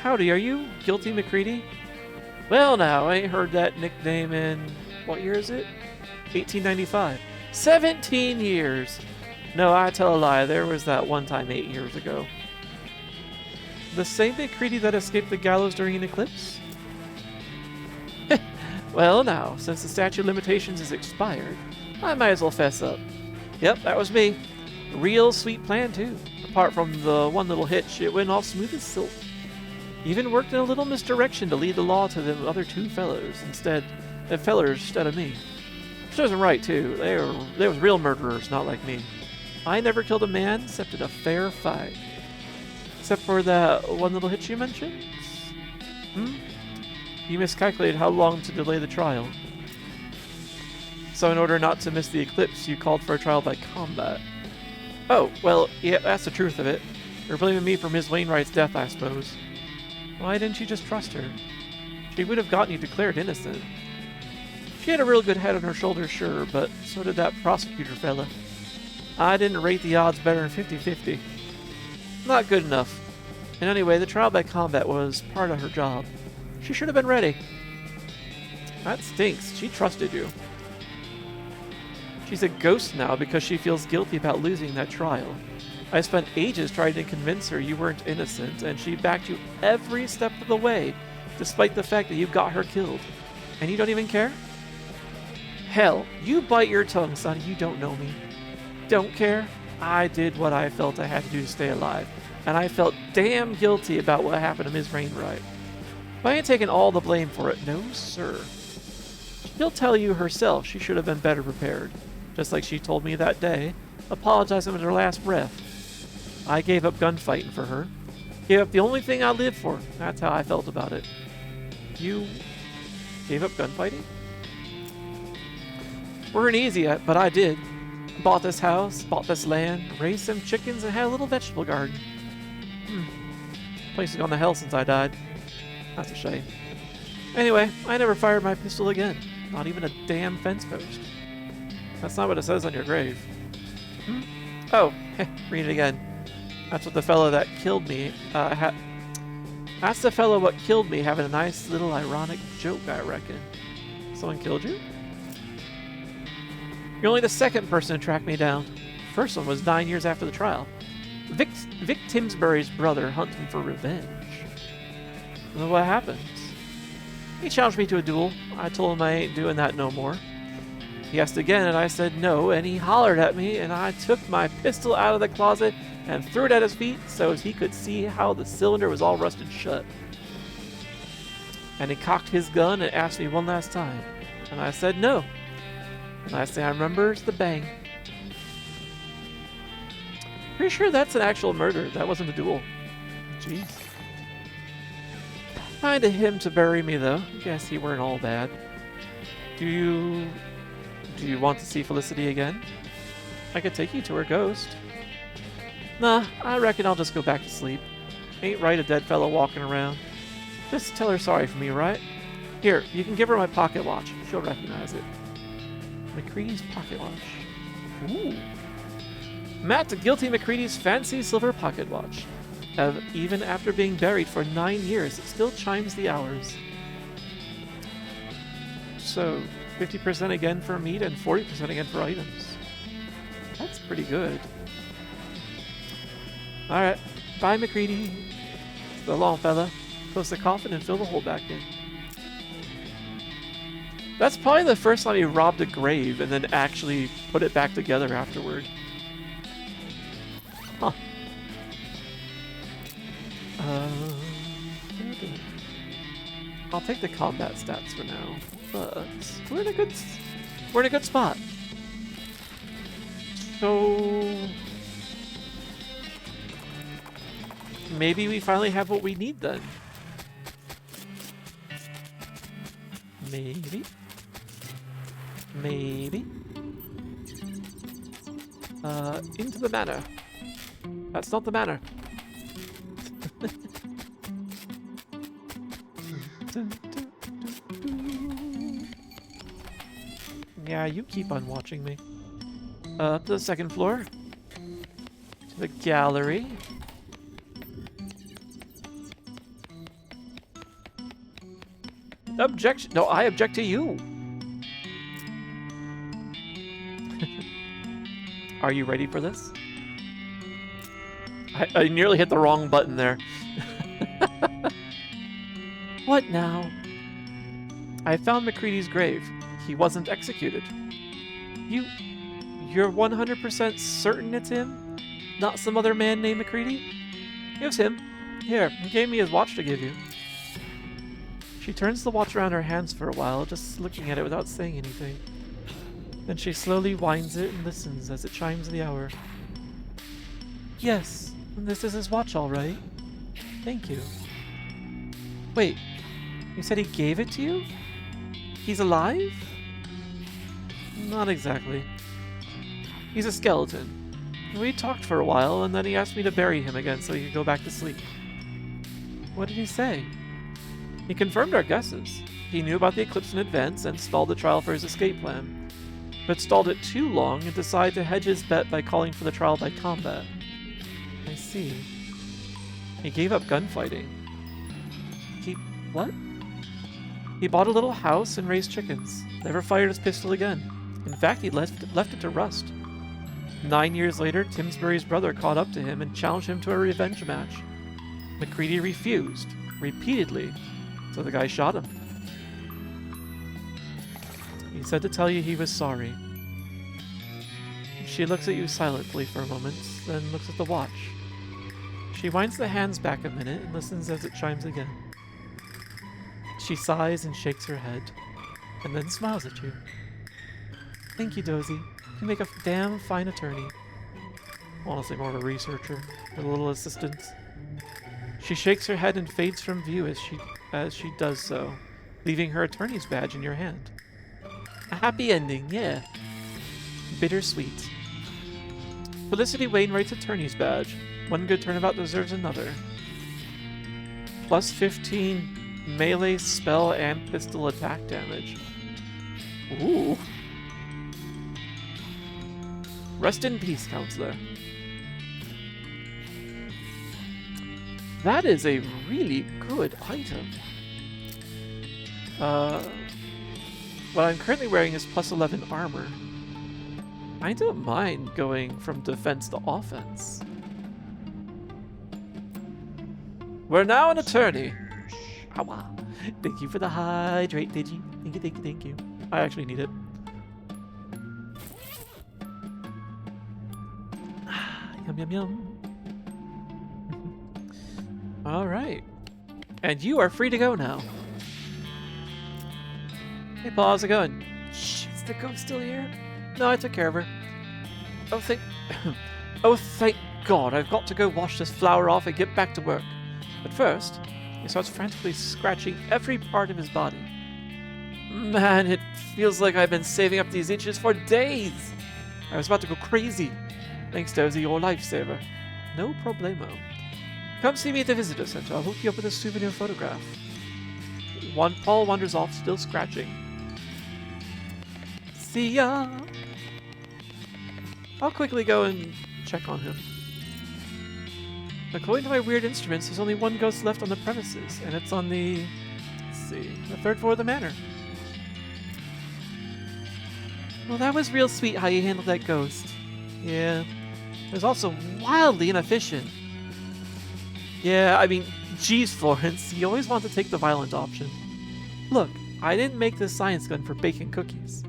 A: Howdy, are you Guilty McCready? Well now, I ain't heard that nickname in... what year is it? 1895. 17 years! No, I tell a lie, there was that one time 8 years ago. The same McCready that escaped the gallows during an eclipse? Well now, since the statute of limitations is expired, I might as well fess up. Yep, that was me. Real sweet plan too. Apart from the one little hitch, it went off smooth as silk. Even worked in a little misdirection to lead the law to the other two fellers instead of me. Which isn't right too. They was real murderers, not like me. I never killed a man except in a fair fight. Except for that one little hitch you mentioned? You miscalculated how long to delay the trial. So in order not to miss the eclipse, you called for a trial by combat. Oh, well, yeah, that's the truth of it. You're blaming me for Miss Wainwright's death, I suppose. Why didn't you just trust her? She would have gotten you declared innocent. She had a real good head on her shoulders, sure, but so did that prosecutor fella. I didn't rate the odds better than 50-50. Not good enough. And anyway, the trial by combat was part of her job. She should have been ready. That stinks. She trusted you. She's a ghost now because she feels guilty about losing that trial. I spent ages trying to convince her you weren't innocent, and she backed you every step of the way, despite the fact that you got her killed. And you don't even care? Hell, you bite your tongue, son. You don't know me. Don't care? I did what I felt I had to do to stay alive, and I felt damn guilty about what happened to Ms. Wainwright. But I ain't taking all the blame for it. No, sir. She'll tell you herself she should have been better prepared, just like she told me that day, apologizing with her last breath. I gave up gunfighting for her. Gave up the only thing I lived for. That's how I felt about it. You gave up gunfighting? Weren't easy yet, but I did. Bought this house, bought this land, raised some chickens, and had a little vegetable garden. Place has gone to hell since I died. That's a shame. Anyway, I never fired my pistol again. Not even a damn fence post. That's not what it says on your grave. Oh, read it again. That's what the fellow that killed me, that's the fellow what killed me having a nice little ironic joke, I reckon. Someone killed you? You're only the second person to track me down. First one was 9 years after the trial. Vic Timsbury's brother hunting for revenge. Well, what happens? He challenged me to a duel. I told him I ain't doing that no more. He asked again, and I said no, and he hollered at me, and I took my pistol out of the closet and threw it at his feet so he could see how the cylinder was all rusted shut. And he cocked his gun and asked me one last time, and I said no. And last thing I remember is the bang. Pretty sure that's an actual murder. That wasn't a duel. Jeez. Kind of him to bury me, though. Guess he weren't all bad. Do you want to see Felicity again? I could take you to her ghost. Nah, I reckon I'll just go back to sleep. Ain't right a dead fellow walking around. Just tell her sorry for me, right? Here, you can give her my pocket watch. She'll recognize it. McCready's pocket watch. Ooh. Matt to Guilty McCready's fancy silver pocket watch. Even after being buried for 9 years, it still chimes the hours. So, 50% again for meat and 40% again for items. That's pretty good. Alright, bye McCready. So long, fella. Close the coffin and fill the hole back in. That's probably the first time he robbed a grave and then actually put it back together afterward. Huh. I'll take the combat stats for now, but we're in a good spot. So maybe we finally have what we need then. Maybe. Maybe. Into the manor. That's not the manor. Yeah, you keep on watching me. Up to the second floor. To the gallery. Objection. No, I object to you. Are you ready for this? I nearly hit the wrong button there. What now? I found MacCready's grave. He wasn't executed. You're 100% certain it's him? Not some other man named MacCready? It was him. Here, he gave me his watch to give you. She turns the watch around her hands for a while, just looking at it without saying anything. Then she slowly winds it and listens as it chimes the hour. Yes, this is his watch, all right. Thank you. Wait, you said he gave it to you? He's alive? Not exactly. He's a skeleton. We talked for a while, and then he asked me to bury him again so he could go back to sleep. What did he say? He confirmed our guesses. He knew about the eclipse in advance and stalled the trial for his escape plan, but stalled it too long and decided to hedge his bet by calling for the trial by combat. I see. He gave up gunfighting. What? He bought a little house and raised chickens. Never fired his pistol again. In fact, he left it to rust. 9 years later, Timsbury's brother caught up to him and challenged him to a revenge match. MacCready refused, repeatedly, so the guy shot him. He said to tell you he was sorry. She looks at you silently for a moment, then looks at the watch. She winds the hands back a minute and listens as it chimes again. She sighs and shakes her head, and then smiles at you. Thank you, Dozy. You make a damn fine attorney. Honestly, more of a researcher, with a little assistance. She shakes her head and fades from view as she does so, leaving her attorney's badge in your hand. A happy ending, yeah. Bittersweet. Felicity Wainwright's attorney's badge. One good turnabout deserves another. Plus 15 melee, spell, and pistol attack damage. Ooh. Rest in peace, Counselor. That is a really good item. What I'm currently wearing is plus 11 armor. I don't mind going from defense to offense. We're now an attorney. Ow. Thank you for the hydrate, Digi. Thank you, thank you, thank you. I actually need it. Yum, yum, yum. Alright. And you are free to go now. Hey, Paul, how's it going? Shh, is the ghost still here? No, I took care of her. Oh, thank God, I've got to go wash this flower off and get back to work. But first, he starts frantically scratching every part of his body. Man, it feels like I've been saving up these itches for days. I was about to go crazy. Thanks, Dozy, your lifesaver. No problemo. Come see me at the visitor center. I'll hook you up with a souvenir photograph. Paul wanders off, still scratching. See ya! I'll quickly go and check on him. According to my weird instruments, there's only one ghost left on the premises, and it's on the... let's see, the 3rd floor of the manor. Well, that was real sweet how you handled that ghost. Yeah. It was also wildly inefficient. Yeah, I mean, geez, Florence, you always want to take the violent option. Look, I didn't make this science gun for baking cookies.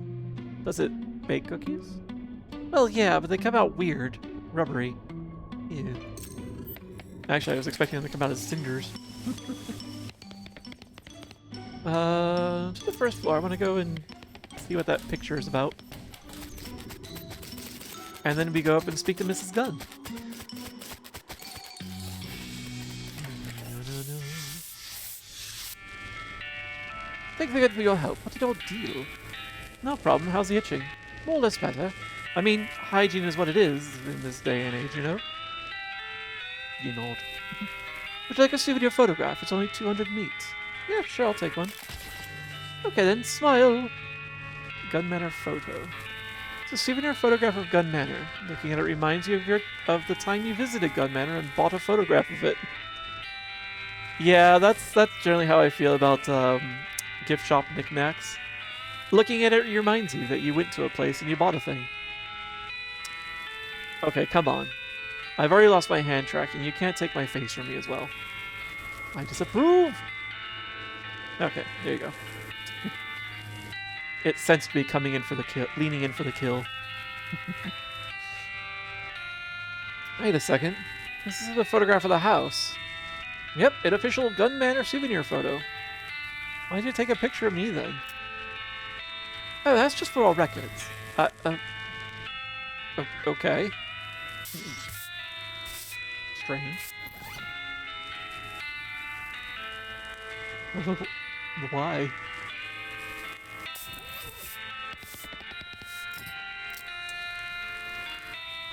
A: Does it bake cookies? Well, yeah, but they come out weird. Rubbery. Yeah. Actually, I was expecting them to come out as cinders. To the 1st floor. I want to go and see what that picture is about. And then we go up and speak to Mrs. Gunn. Thank you for your help. What did you all do? No problem. How's the itching? More or less better. I mean, hygiene is what it is in this day and age, you know? You nod. Would you like a souvenir photograph? It's only 200 meat. Yeah, sure, I'll take one. Okay then, smile. Gun Manor photo. It's a souvenir photograph of Gun Manor. Looking at it reminds you of the time you visited Gun Manor and bought a photograph of it. Yeah, that's generally how I feel about gift shop knickknacks. Looking at it reminds you that you went to a place and you bought a thing. Okay, come on. I've already lost my hand tracking. You can't take my face from me as well. I disapprove. Okay, there you go. It sensed me coming in for the kill, leaning in for the kill. Wait a second. This is a photograph of the house. Yep, an official Gun Manor souvenir photo. Why did you take a picture of me then? Oh, that's just for all records. Okay. Strange. Why?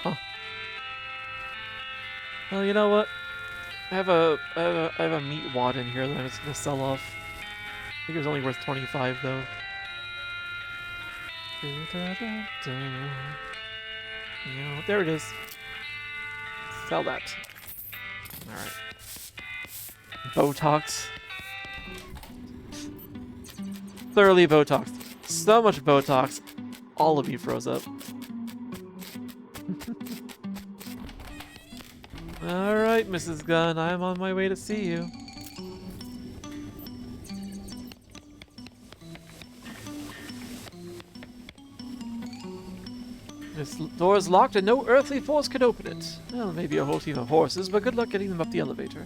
A: Huh. Well, you know what? I have a meat wad in here that I'm just gonna sell off. I think it was only worth 25 though. Yeah, there it is. Sell that. Alright. Botox. Thoroughly Botox. So much Botox. All of you froze up. Alright, Mrs. Gunn. I am on my way to see you. This door is locked and no earthly force can open it. Well, maybe a whole team of horses, but good luck getting them up the elevator.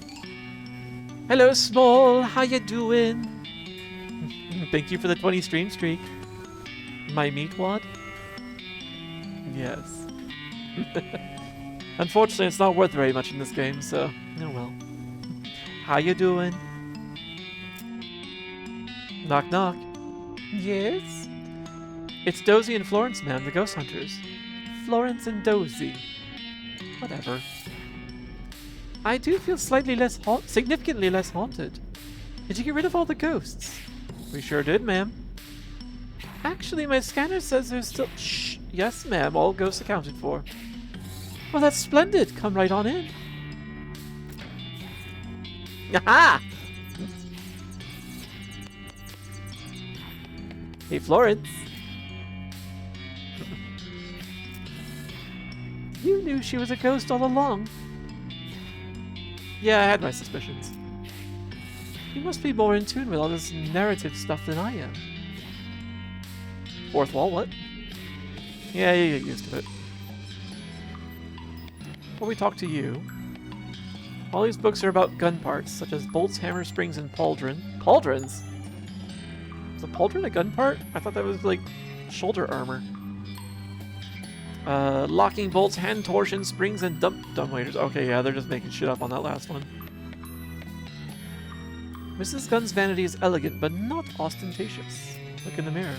A: Hello, Small. How you doing? Thank you for the 20 stream streak. My meat wad? Yes. Unfortunately, it's not worth very much in this game, so oh well. How you doing? Knock knock. Yes? It's Dozy and Florence, ma'am, the ghost hunters. Florence and Dozy. Whatever. I do feel significantly less haunted. Did you get rid of all the ghosts? We sure did, ma'am. Actually, my scanner says there's still... Shh! Yes, ma'am, all ghosts accounted for. Well, that's splendid. Come right on in. Aha! Hey, Florence. You knew she was a ghost all along. Yeah, I had my suspicions. You must be more in tune with all this narrative stuff than I am. Fourth wall, what? Yeah, you get used to it. Before we talk to you, all these books are about gun parts, such as bolts, hammer springs, and pauldron. Pauldrons? Is a pauldron a gun part? I thought that was like shoulder armor. Locking bolts, hand torsion, springs, and dumbwaiters. Okay, yeah, they're just making shit up on that last one. Mrs. Gunn's vanity is elegant, but not ostentatious. Look in the mirror.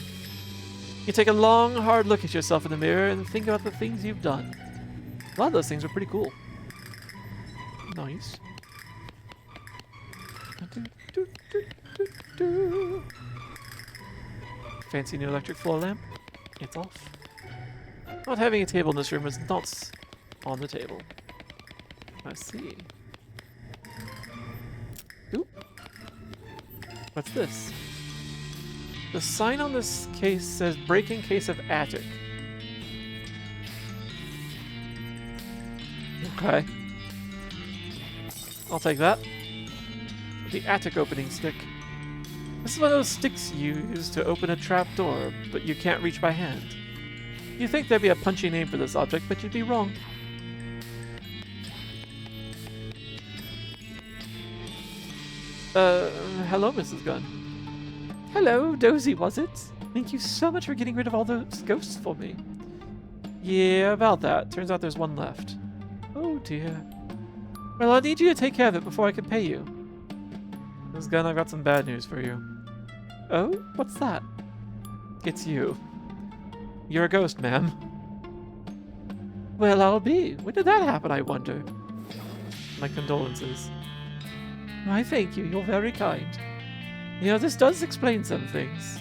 A: You take a long, hard look at yourself in the mirror and think about the things you've done. A lot of those things are pretty cool. Nice. Fancy new electric floor lamp? It's off. Not having a table in this room is not on the table. I see. Oop. What's this? The sign on this case says break in case of attic. Okay. I'll take that. The attic opening stick. This is one of those sticks you use to open a trap door, but you can't reach by hand. You'd think there'd be a punchy name for this object, but you'd be wrong. Hello, Mrs. Gunn. Hello, Dozy, was it? Thank you so much for getting rid of all those ghosts for me. Yeah, about that. Turns out there's one left. Oh, dear. Well, I need you to take care of it before I can pay you. Mrs. Gunn, I've got some bad news for you. Oh? What's that? It's you. You're a ghost, ma'am. Well, I'll be. When did that happen, I wonder? My condolences. Why, thank you. You're very kind. You know, this does explain some things.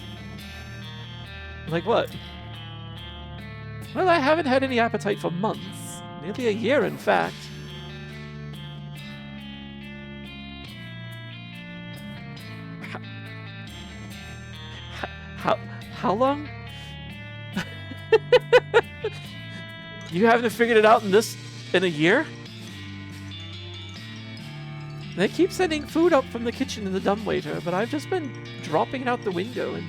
A: Like what? Well, I haven't had any appetite for months. Nearly a year, in fact. How long? You haven't figured it out in a year? They keep sending food up from the kitchen in the dumbwaiter, but I've just been dropping it out the window and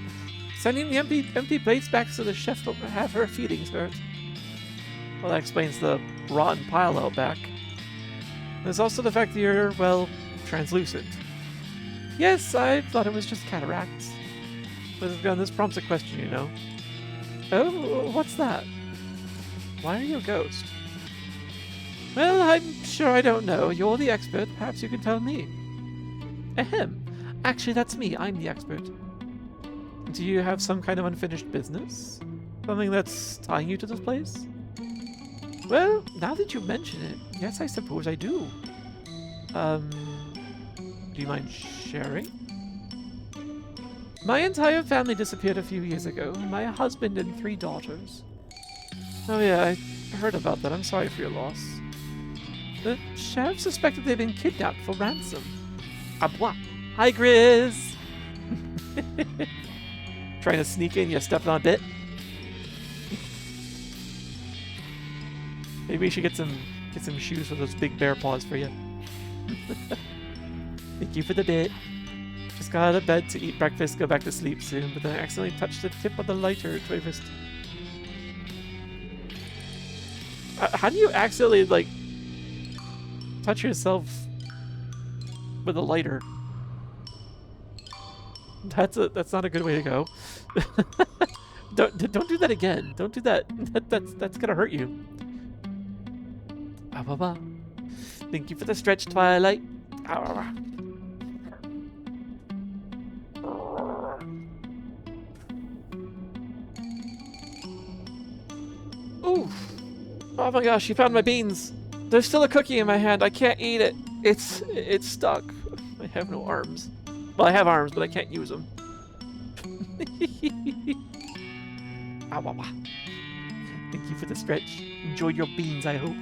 A: sending the empty plates back so the chef won't have her feelings hurt. Well, that explains the rotten pile out back. There's also the fact that you're, well, translucent. Yes, I thought it was just cataracts. But this prompts a question, you know. Oh, what's that? Why are you a ghost? Well, I'm sure I don't know. You're the expert. Perhaps you can tell me. Ahem. Actually, that's me. I'm the expert. Do you have some kind of unfinished business? Something that's tying you to this place? Well, now that you mention it, yes, I suppose I do. Do you mind sharing? My entire family disappeared a few years ago. My husband and 3 daughters. Oh yeah, I heard about that. I'm sorry for your loss. The sheriff suspected they'd been kidnapped for ransom. Abois. Hi, Grizz! Trying to sneak in, you stepped on a bit. Maybe we should get some shoes with those big bear paws for you. Thank you for the bit. Just got out of bed to eat breakfast, go back to sleep soon, but then I accidentally touched the tip of the lighter to my wrist. How do you accidentally, like, touch yourself with a lighter? That's not a good way to go. Don't do that again. Don't do that. That's gonna hurt you. Thank you for the stretch, Twilight. Oof. Oh my gosh, you found my beans. There's still a cookie in my hand. I can't eat it. It's stuck. I have no arms. Well, I have arms, but I can't use them. Thank you for the stretch. Enjoy your beans, I hope.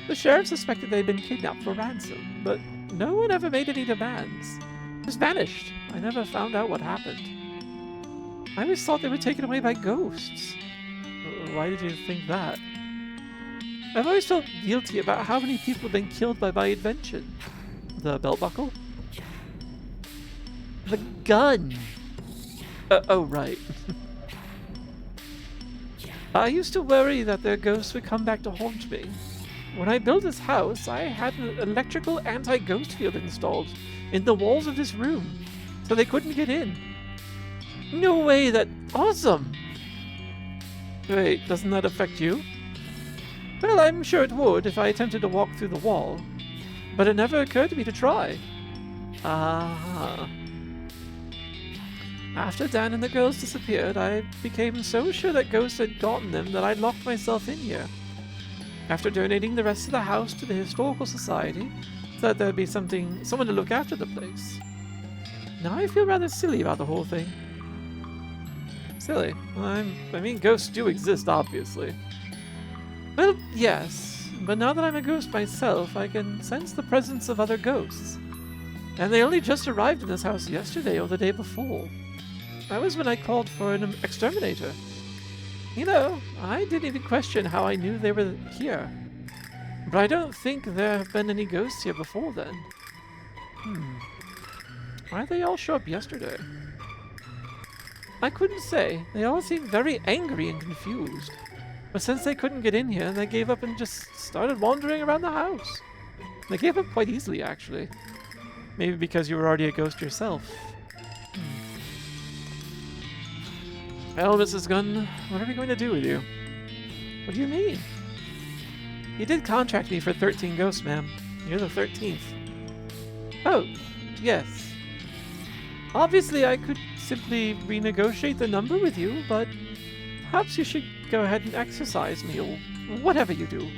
A: The sheriff suspected they'd been kidnapped for ransom, but no one ever made any demands. Just vanished. I never found out what happened. I always thought they were taken away by ghosts. Why did you think that? I've always felt guilty about how many people have been killed by my invention. The belt buckle? The gun! Oh, right. I used to worry that their ghosts would come back to haunt me. When I built this house, I had an electrical anti-ghost field installed in the walls of this room, so they couldn't get in. No way, that's awesome! Wait, doesn't that affect you? Well, I'm sure it would if I attempted to walk through the wall, but it never occurred to me to try. Ah. After Dan and the girls disappeared, I became so sure that ghosts had gotten them that I locked myself in here. After donating the rest of the house to the Historical Society, so that there'd be someone to look after the place. Now I feel rather silly about the whole thing. Silly? I mean, ghosts do exist, obviously. Well, yes, but now that I'm a ghost myself, I can sense the presence of other ghosts. And they only just arrived in this house yesterday or the day before. That was when I called for an exterminator. You know, I didn't even question how I knew they were here. But I don't think there have been any ghosts here before then. Why did they all show up yesterday? I couldn't say. They all seemed very angry and confused. But since they couldn't get in here, they gave up and just started wandering around the house. They gave up quite easily, actually. Maybe because you were already a ghost yourself. Well, Mrs. Gunn, what are we going to do with you? What do you mean? You did contract me for 13 ghosts, ma'am. You're the 13th. Oh, yes. Obviously, I could simply renegotiate the number with you, but perhaps you should go ahead and exorcise me, or whatever you do.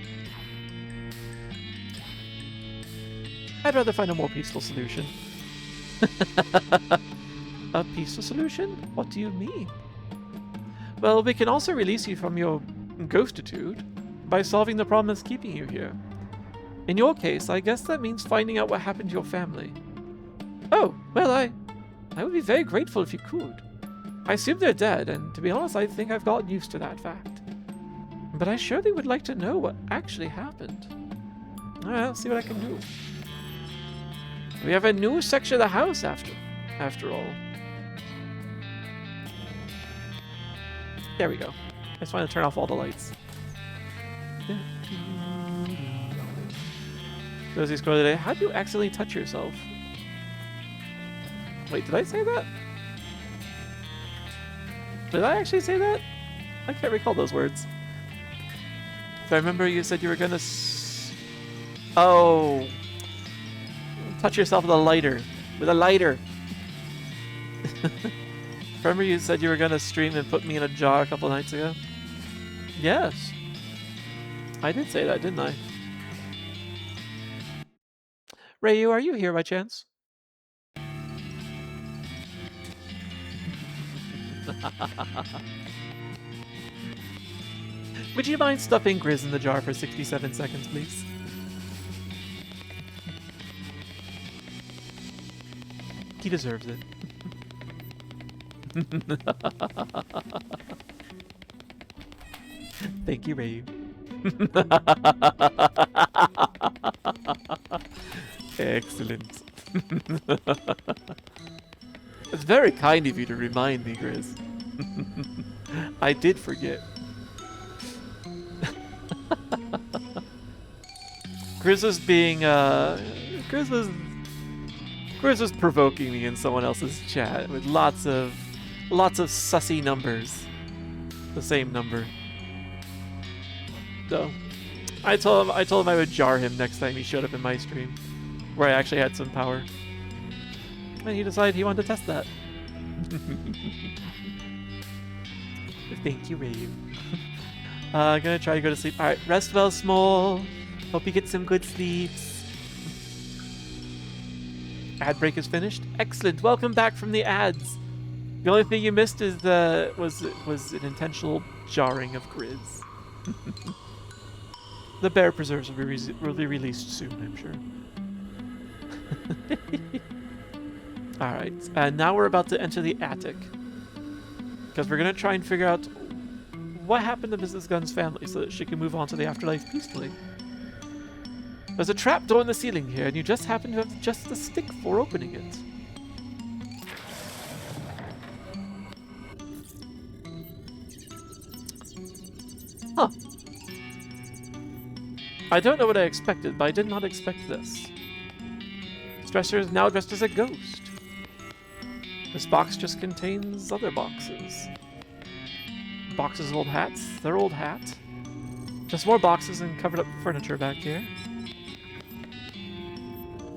A: I'd rather find a more peaceful solution. A peaceful solution? What do you mean? Well, we can also release you from your ghostitude by solving the problem that's keeping you here. In your case, I guess that means finding out what happened to your family. Oh, well, I would be very grateful if you could. I assume they're dead, and to be honest, I think I've gotten used to that fact. But I surely would like to know what actually happened. Alright, I'll see what I can do. We have a new section of the house after all. There we go. I just want to turn off all the lights. Rosie scroll today. How do you accidentally touch yourself? Wait, did I say that? Did I actually say that? I can't recall those words. If I remember, you said you were gonna. Oh. Touch yourself with a lighter. With a lighter. Remember you said you were gonna stream and put me in a jar a couple nights ago? Yes. I did say that, didn't I? Rayu, are you here by chance? Would you mind stuffing Grizz in the jar for 67 seconds, please? He deserves it. Thank you, Rayu. Excellent. It's very kind of you to remind me, Grizz. I did forget. Grizz was being, Grizz was provoking me in someone else's chat with lots of sussy numbers. The same number. So, I told him I would jar him next time he showed up in my stream, where I actually had some power. And he decided he wanted to test that. Thank you, Rayu. Gonna try to go to sleep. Alright, rest well, Small. Hope you get some good sleeps. Ad break is finished. Excellent. Welcome back from the ads. The only thing you missed is was an intentional jarring of Grizz. The bear preserves will be released soon, I'm sure. Alright, and now we're about to enter the attic. Because we're going to try and figure out what happened to Mrs. Gunn's family so that she can move on to the afterlife peacefully. There's a trap door in the ceiling here, and you just happen to have just the stick for opening it. Huh. I don't know what I expected, but I did not expect this. Stresser is now dressed as a ghost. This box just contains other boxes. Boxes of old hats. Their old hat. Just more boxes and covered up furniture back here.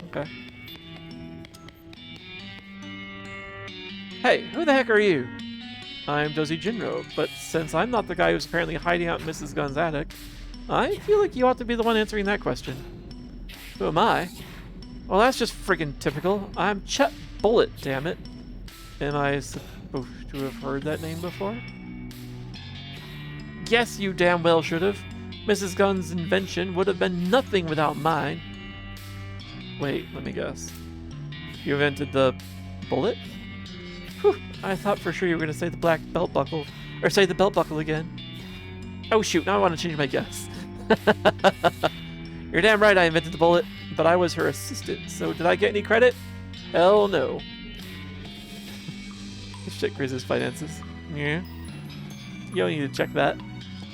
A: Okay. Hey, who the heck are you? I'm Dozy Jinro, but since I'm not the guy who's apparently hiding out in Mrs. Gunn's attic, I feel like you ought to be the one answering that question. Who am I? Well, that's just friggin' typical. I'm Chet Bullet, damn it. Am I supposed to have heard that name before? Yes, you damn well should have. Mrs. Gunn's invention would have been nothing without mine. Wait, let me guess. You invented the bullet? Whew, I thought for sure you were going to say the black belt buckle. Or say the belt buckle again. Oh shoot, now I want to change my guess. You're damn right I invented the bullet, but I was her assistant, so did I get any credit? Hell no. Let's check Grizz's finances. Yeah. You don't need to check that.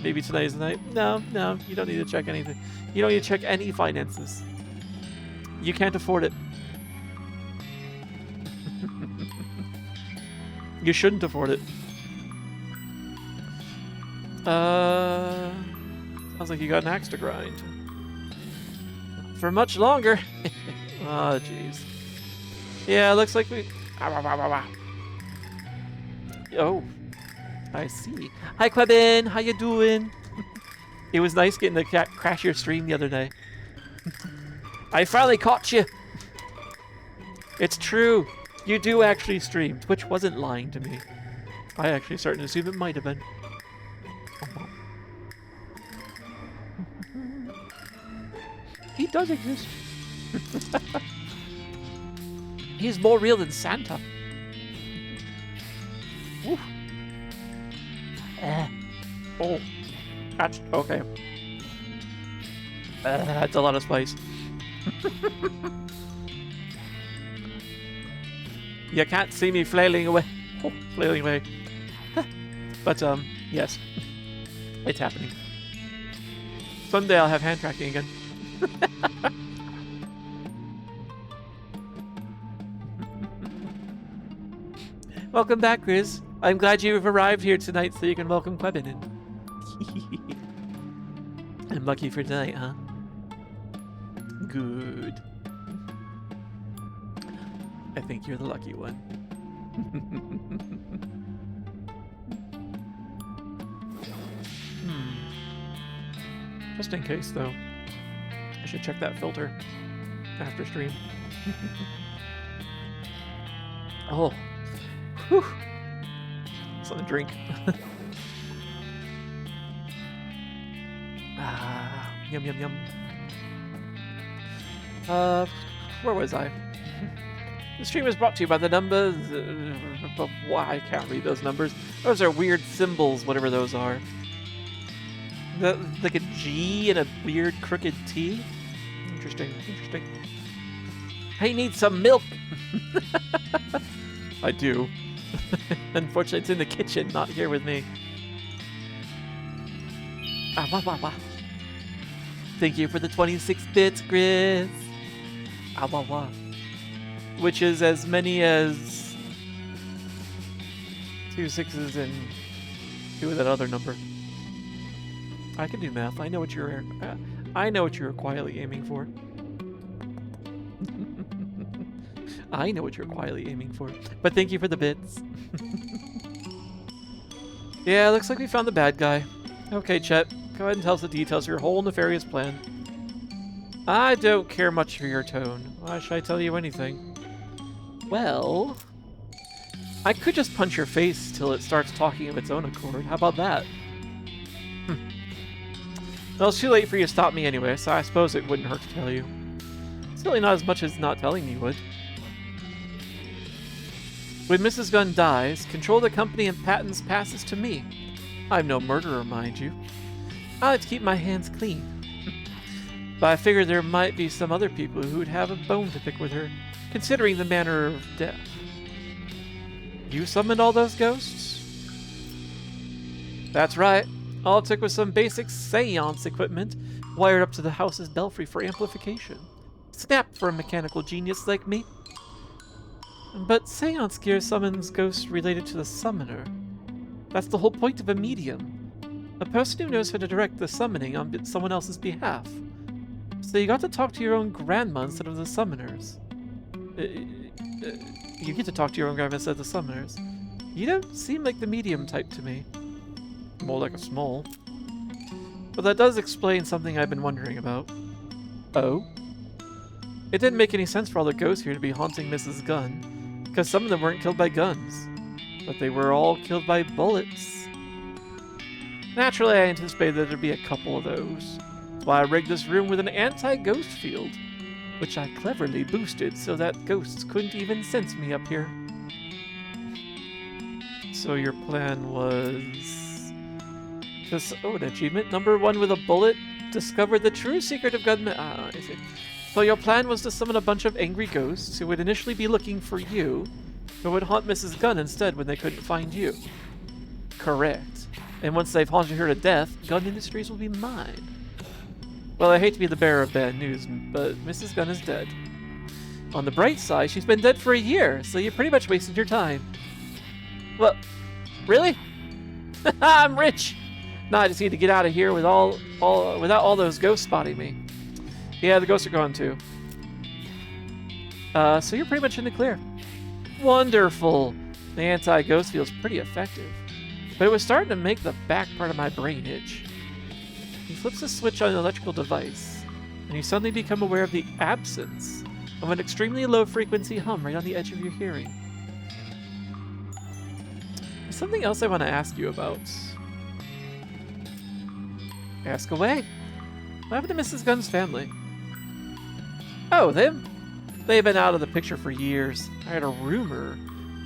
A: Maybe tonight is the night. No, you don't need to check anything. You don't need to check any finances. You can't afford it. You shouldn't afford it. Sounds like you got an axe to grind. For much longer. Oh, jeez. Yeah, looks like Oh, I see. Hi, Quebin. How you doing? It was nice getting to crash your stream the other day. I finally caught you. It's true. You do actually stream. Twitch wasn't lying to me. I actually started to assume it might have been. He does exist. He's more real than Santa. Woo. Oh, that's okay. That's a lot of spice. You can't see me flailing away. Oh, flailing away. But, yes. It's happening. Someday I'll have hand tracking again. Welcome back, Grizz. I'm glad you've arrived here tonight so you can welcome Quebin in. I'm lucky for tonight, huh? Good. I think you're the lucky one. Just in case, though, I should check that filter after stream. Oh. Whew. Something to drink. Yum, yum, yum. Where was I? The stream is brought to you by the numbers. Why I can't read those numbers. Those are weird symbols, whatever those are. Like a G and a weird crooked T. Interesting, interesting. I need some milk. I do. Unfortunately, it's in the kitchen, not here with me. Wah, wah, wah. Thank you for the 26 bits, Grizz. Wah, wah. Which is as many as 2 6s and 2 of that other number. I can do math. I know what you're quietly aiming for. I know what you're quietly aiming for. But thank you for the bits. Yeah, looks like we found the bad guy. Okay, Chet, go ahead and tell us the details of your whole nefarious plan. I don't care much for your tone. Why should I tell you anything? Well, I could just punch your face till it starts talking of its own accord. How about that? Well, it's too late for you to stop me anyway, so I suppose it wouldn't hurt to tell you. Certainly not as much as not telling me would. When Mrs. Gunn dies, control of the company and patents passes to me. I'm no murderer, mind you. I like to keep my hands clean. But I figured there might be some other people who'd have a bone to pick with her, considering the manner of death. You summoned all those ghosts? That's right. All it took was some basic seance equipment wired up to the house's belfry for amplification. Snap for a mechanical genius like me. But seance gear summons ghosts related to the summoner. That's the whole point of a medium. A person who knows how to direct the summoning on someone else's behalf. So you got to talk to your own grandma instead of the summoners. You get to talk to your own grandma instead of the summoners. You don't seem like the medium type to me. More like a small. But that does explain something I've been wondering about. Oh? It didn't make any sense for all the ghosts here to be haunting Mrs. Gunn, because some of them weren't killed by guns, but they were all killed by bullets. Naturally, I anticipated that there'd be a couple of those. Why, I rigged this room with an anti-ghost field, which I cleverly boosted so that ghosts couldn't even sense me up here. So your plan was... an achievement. Number 1 with a bullet. Discovered the true secret of Gun Manor. I see. So your plan was to summon a bunch of angry ghosts who would initially be looking for you, but would haunt Mrs. Gunn instead when they couldn't find you. Correct. And once they've haunted her to death, Gun Industries will be mine. Well, I hate to be the bearer of bad news, but Mrs. Gunn is dead. On the bright side, she's been dead for a year, so you pretty much wasted your time. Well, really? I'm rich! No, I just need to get out of here with without all those ghosts spotting me. Yeah, the ghosts are gone too. So you're pretty much in the clear. Wonderful! The anti-ghost feels pretty effective, but it was starting to make the back part of my brain itch. He flips a switch on an electrical device, and you suddenly become aware of the absence of an extremely low-frequency hum right on the edge of your hearing. There's something else I want to ask you about. Ask away. What happened to Mrs. Gunn's family? Oh, them? They've been out of the picture for years. I heard a rumor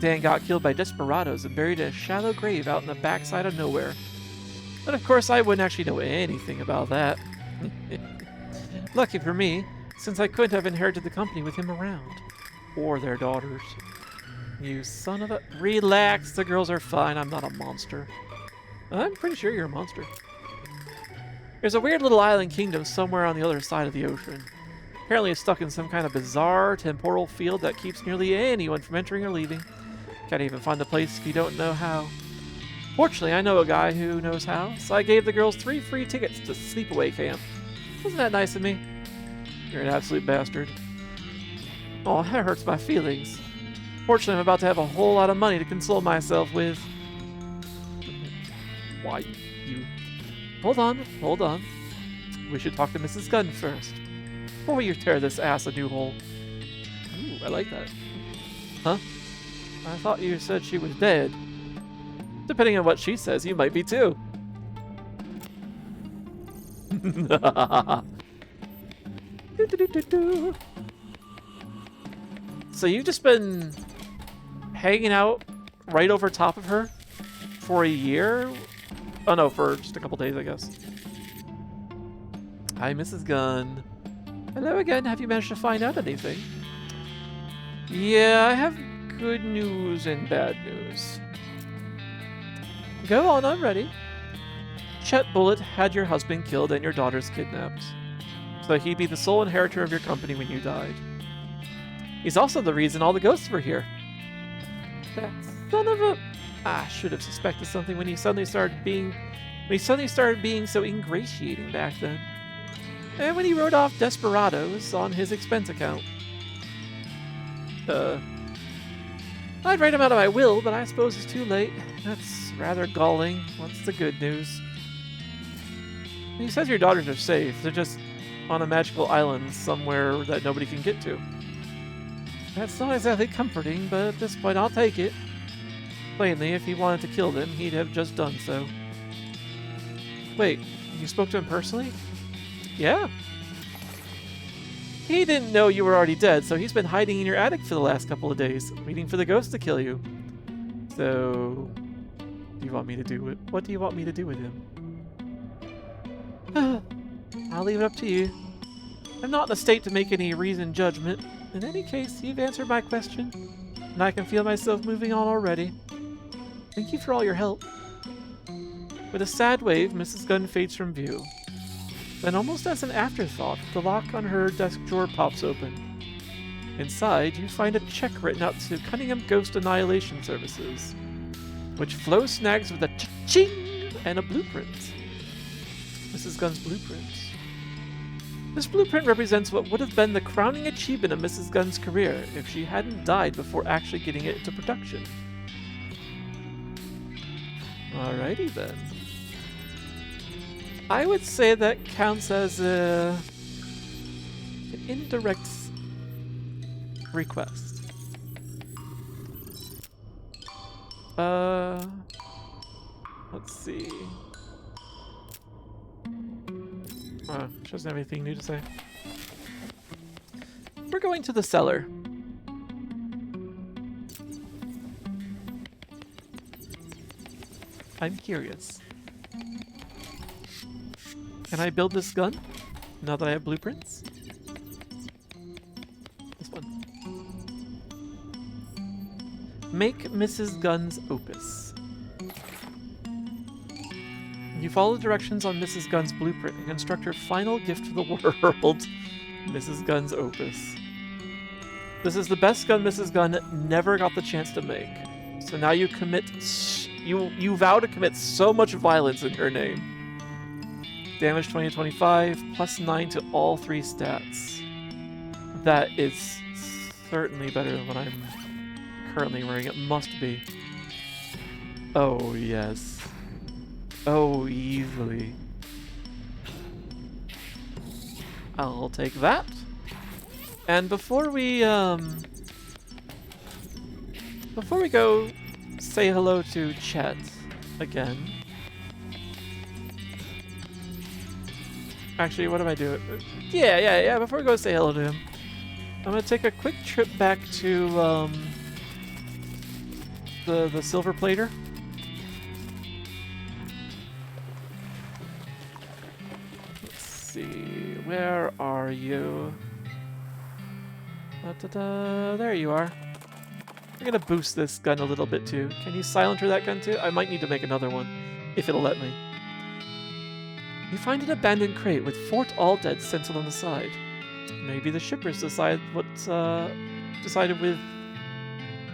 A: Dan got killed by desperados and buried in a shallow grave out in the backside of nowhere. But of course, I wouldn't actually know anything about that. Lucky for me, since I couldn't have inherited the company with him around. Or their daughters. You son of a... Relax, the girls are fine. I'm not a monster. I'm pretty sure you're a monster. There's a weird little island kingdom somewhere on the other side of the ocean. Apparently it's stuck in some kind of bizarre temporal field that keeps nearly anyone from entering or leaving. Can't even find the place if you don't know how. Fortunately, I know a guy who knows how, so I gave the girls 3 free tickets to sleepaway camp. Wasn't that nice of me? You're an absolute bastard. Oh, that hurts my feelings. Fortunately, I'm about to have a whole lot of money to console myself with. Why, you... Hold on. We should talk to Mrs. Gunn first. Before you tear this ass a new hole. Ooh, I like that. Huh? I thought you said she was dead. Depending on what she says, you might be too. So you've just been hanging out right over top of her for a year? Oh no, for just a couple days, I guess. Hi, Mrs. Gunn. Hello again. Have you managed to find out anything? Yeah, I have good news and bad news. Go on, I'm ready. Chet Bullitt had your husband killed and your daughters kidnapped, so that he'd be the sole inheritor of your company when you died. He's also the reason all the ghosts were here. That son of a... I should have suspected something when he suddenly started being so ingratiating back then. And when he wrote off desperados on his expense account. I'd write him out of my will, but I suppose it's too late. That's rather galling. What's the good news? He says your daughters are safe. They're just on a magical island somewhere that nobody can get to. That's not exactly comforting, but at this point I'll take it. Plainly, if he wanted to kill them, he'd have just done so. Wait, you spoke to him personally? Yeah. He didn't know you were already dead, so he's been hiding in your attic for the last couple of days, waiting for the ghost to kill you. So, what do you want me to do with him? I'll leave it up to you. I'm not in a state to make any reasoned judgment. In any case, you've answered my question, and I can feel myself moving on already. Thank you for all your help. With a sad wave, Mrs. Gunn fades from view. Then, almost as an afterthought, the lock on her desk drawer pops open. Inside, you find a check written out to Cunningham Ghost Annihilation Services, which Flo snags with a cha-ching and a blueprint. Mrs. Gunn's blueprint. This blueprint represents what would have been the crowning achievement of Mrs. Gunn's career if she hadn't died before actually getting it into production. Alrighty then. I would say that counts as an indirect request. Let's see. She doesn't have anything new to say. We're going to the cellar. I'm curious. Can I build this gun now that I have blueprints? This one. Make Mrs. Gunn's opus. You follow the directions on Mrs. Gunn's blueprint and construct her final gift to the world, Mrs. Gunn's opus. This is the best gun Mrs. Gunn never got the chance to make. So now you you vow to commit so much violence in her name. Damage 2025, plus 9 to all 3 stats. That is certainly better than what I'm currently wearing. It must be. Oh, yes. Oh, easily. I'll take that. And before we go say hello to Chet again. Actually, what am I doing? Yeah. Before we go say hello to him, I'm gonna take a quick trip back to the silver plater. Let's see, where are you? There you are. We're gonna boost this gun a little bit too. Can you silencer that gun too? I might need to make another one, if it'll let me. You find an abandoned crate with Fort All Dead stenciled on the side. Maybe the shippers decided with.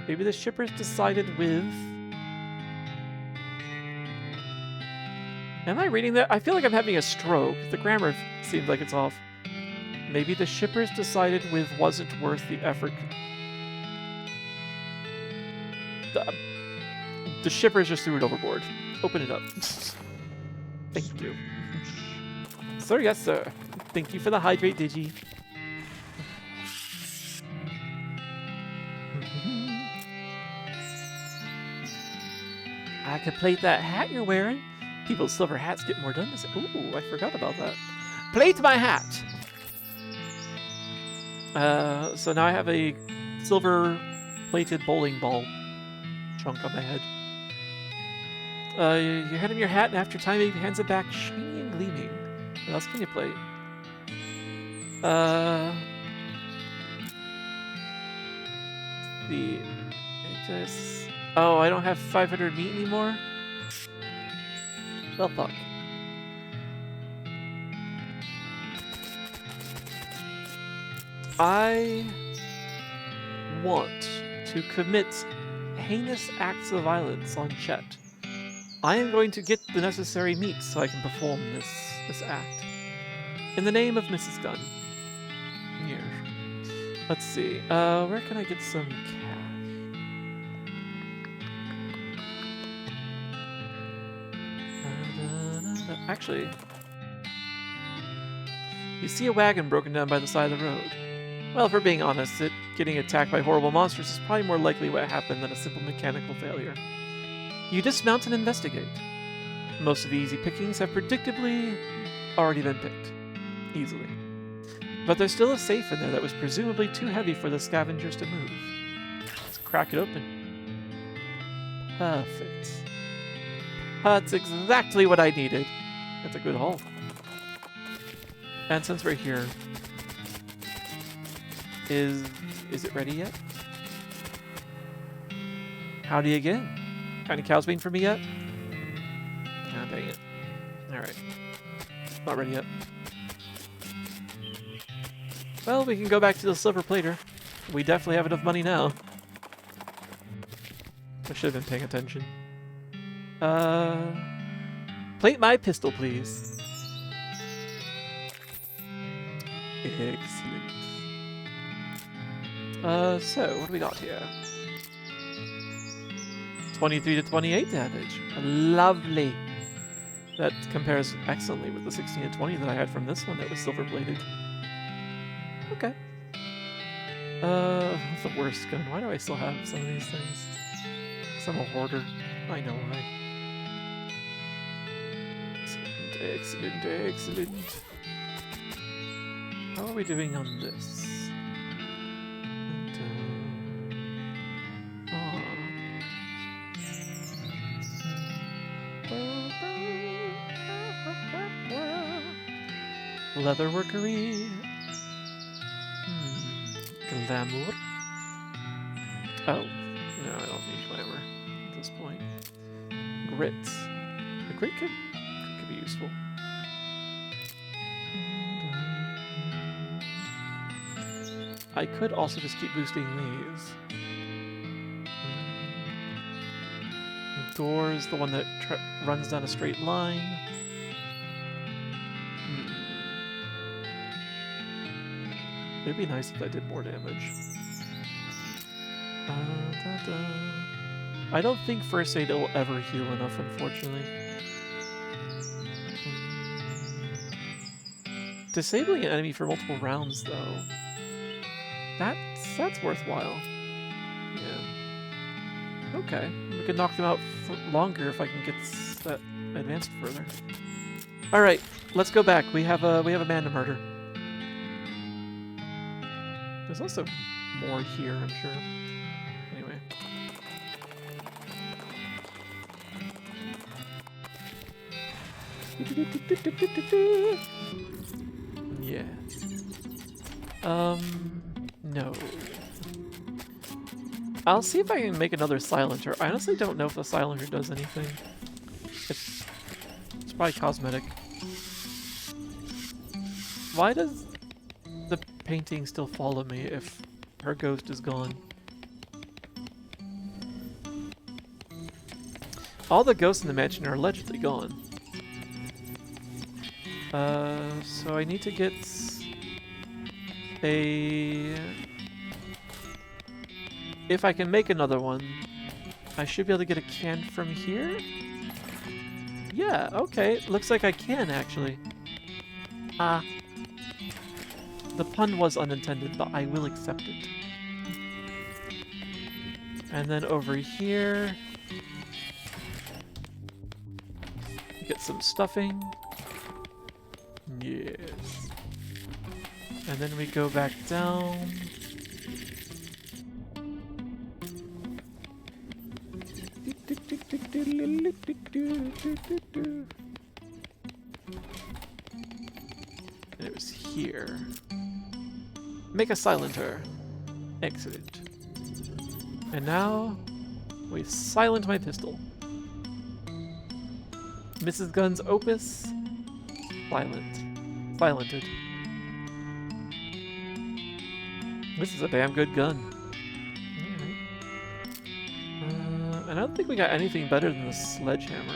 A: Maybe the shippers decided with. Am I reading that? I feel like I'm having a stroke. The grammar seems like it's off. Maybe the shippers decided with wasn't worth the effort. The shippers just threw it overboard. Open it up. Thank you. Sir, yes, sir. Thank you for the hydrate, Digi. I could plate that hat you're wearing. People's silver hats get more done. Ooh, I forgot about that. Plate my hat! So now I have a silver-plated bowling ball chunk on my head. You hand him your hat, and after time, he hands it back, shiny and gleaming. What else can you plate? Oh, I don't have 500 meat anymore? Well, fuck. I want to commit heinous acts of violence on Chet. I am going to get the necessary meat so I can perform this act. In the name of Mrs. Gunn. Here. Let's see. Where can I get some cash? Actually, you see a wagon broken down by the side of the road. Well, if we're being honest, getting attacked by horrible monsters is probably more likely what happened than a simple mechanical failure. You dismount and investigate. Most of the easy pickings have predictably already been picked. Easily. But there's still a safe in there that was presumably too heavy for the scavengers to move. Let's crack it open. Perfect. That's exactly what I needed. That's a good haul. And since we're here, is it ready yet? Howdy again. Any cows waiting for me yet? Ah, dang it. Alright. Not ready yet. Well, we can go back to the silver plater. We definitely have enough money now. I should have been paying attention. Plate my pistol, please. Excellent. So, what do we got here? 23 to 28 damage. Lovely. That compares excellently with the 16 to 20 that I had from this one that was silver-plated. Okay. The worst gun. Why do I still have some of these things? Because I'm a hoarder. I know why. Excellent, excellent. How are we doing on this? Leatherworkery. Glamour. Oh, no, I don't need glamour at this point. Grit. The grit could be useful. I could also just keep boosting these. Door is the one that runs down a straight line. It'd be nice if I did more damage. I don't think first aid will ever heal enough, unfortunately. Disabling an enemy for multiple rounds, though, that's worthwhile. Yeah. Okay, we can knock them out for longer if I can get that advanced further. All right, let's go back. We have a man to murder. There's also more here, I'm sure. Anyway. Yeah. No. I'll see if I can make another silencer. I honestly don't know if the silencer does anything. It's probably cosmetic. Why does the painting still follow me if her ghost is gone? All the ghosts in the mansion are allegedly gone. So I need to get a... If I can make another one, I should be able to get a can from here? Yeah, okay. Looks like I can, actually. Ah. The pun was unintended, but I will accept it. And then over here... Get some stuffing. Yes. And then we go back down. It was here. Make a silencer. Excellent. And now we silent my pistol. Mrs. Gunn's opus. Silented. This is a damn good gun. And I don't think we got anything better than the sledgehammer.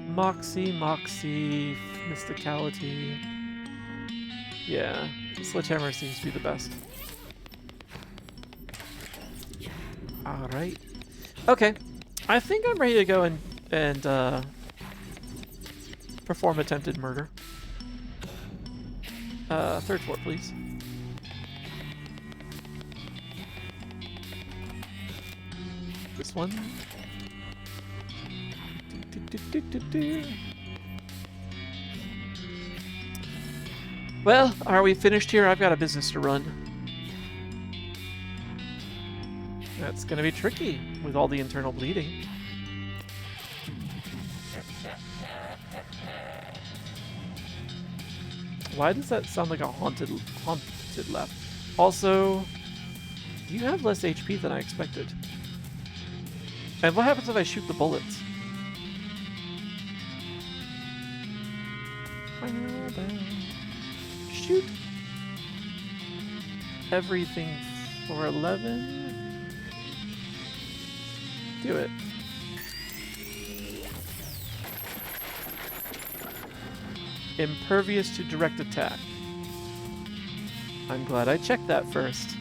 A: Moxie, mysticality. Yeah, the sledgehammer seems to be the best. Alright. Okay. I think I'm ready to go and perform attempted murder. Third floor, please. This one. Well, are we finished here? I've got a business to run. That's gonna be tricky with all the internal bleeding. Why does that sound like a haunted laugh? Also, you have less HP than I expected. And what happens if I shoot the bullets? Shoot everything for 11. Do it. Impervious to direct attack. I'm glad I checked that first.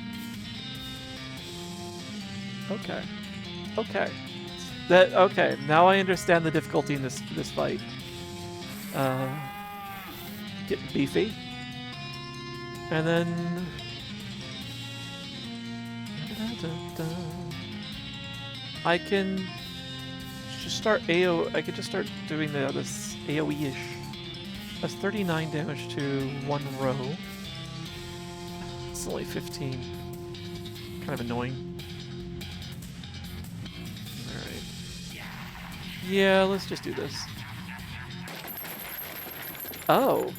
A: Okay. Okay. Okay, now I understand the difficulty in this fight. Get beefy. And then... I can just start I could just start doing this AoE-ish. That's 39 damage to one row. It's only 15. Kind of annoying. Alright. Yeah, let's just do this. Oh.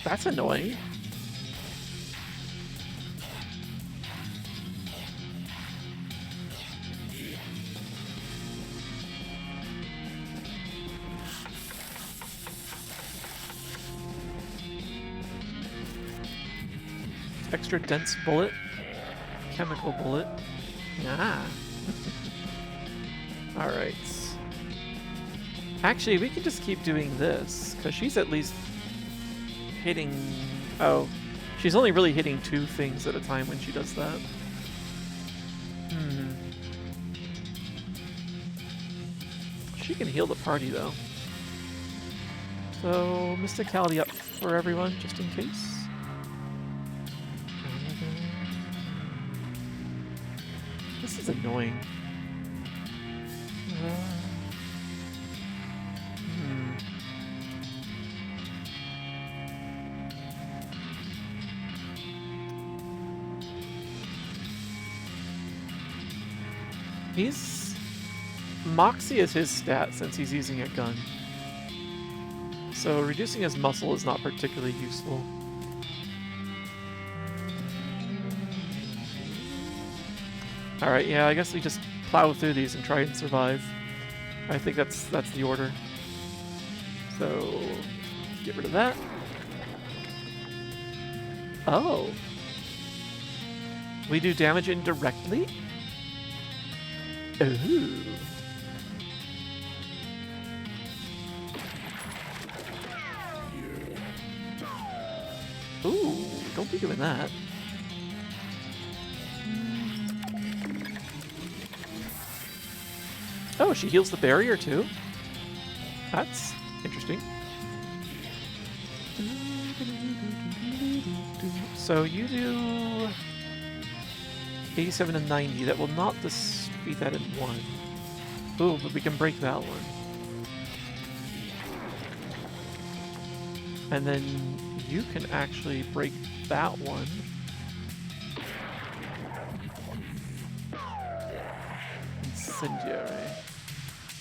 A: That's annoying. Extra dense bullet. Chemical bullet. Ah. Alright. Actually, we can just keep doing this, because she's at least hitting... Oh, she's only really hitting 2 things at a time when she does that. She can heal the party, though. So, Mysticality up for everyone, just in case. This is annoying. Moxie is his stat since he's using a gun. So reducing his muscle is not particularly useful. Alright, yeah, I guess we just plow through these and try and survive. I think that's the order. So, get rid of that. Oh. We do damage indirectly? Ooh. Ooh, don't be doing that. Oh, she heals the barrier too? That's interesting. So you do 87 and 90. That will not defeat that in 1. Ooh, but we can break that one. And then you can actually break that one. Incendiary.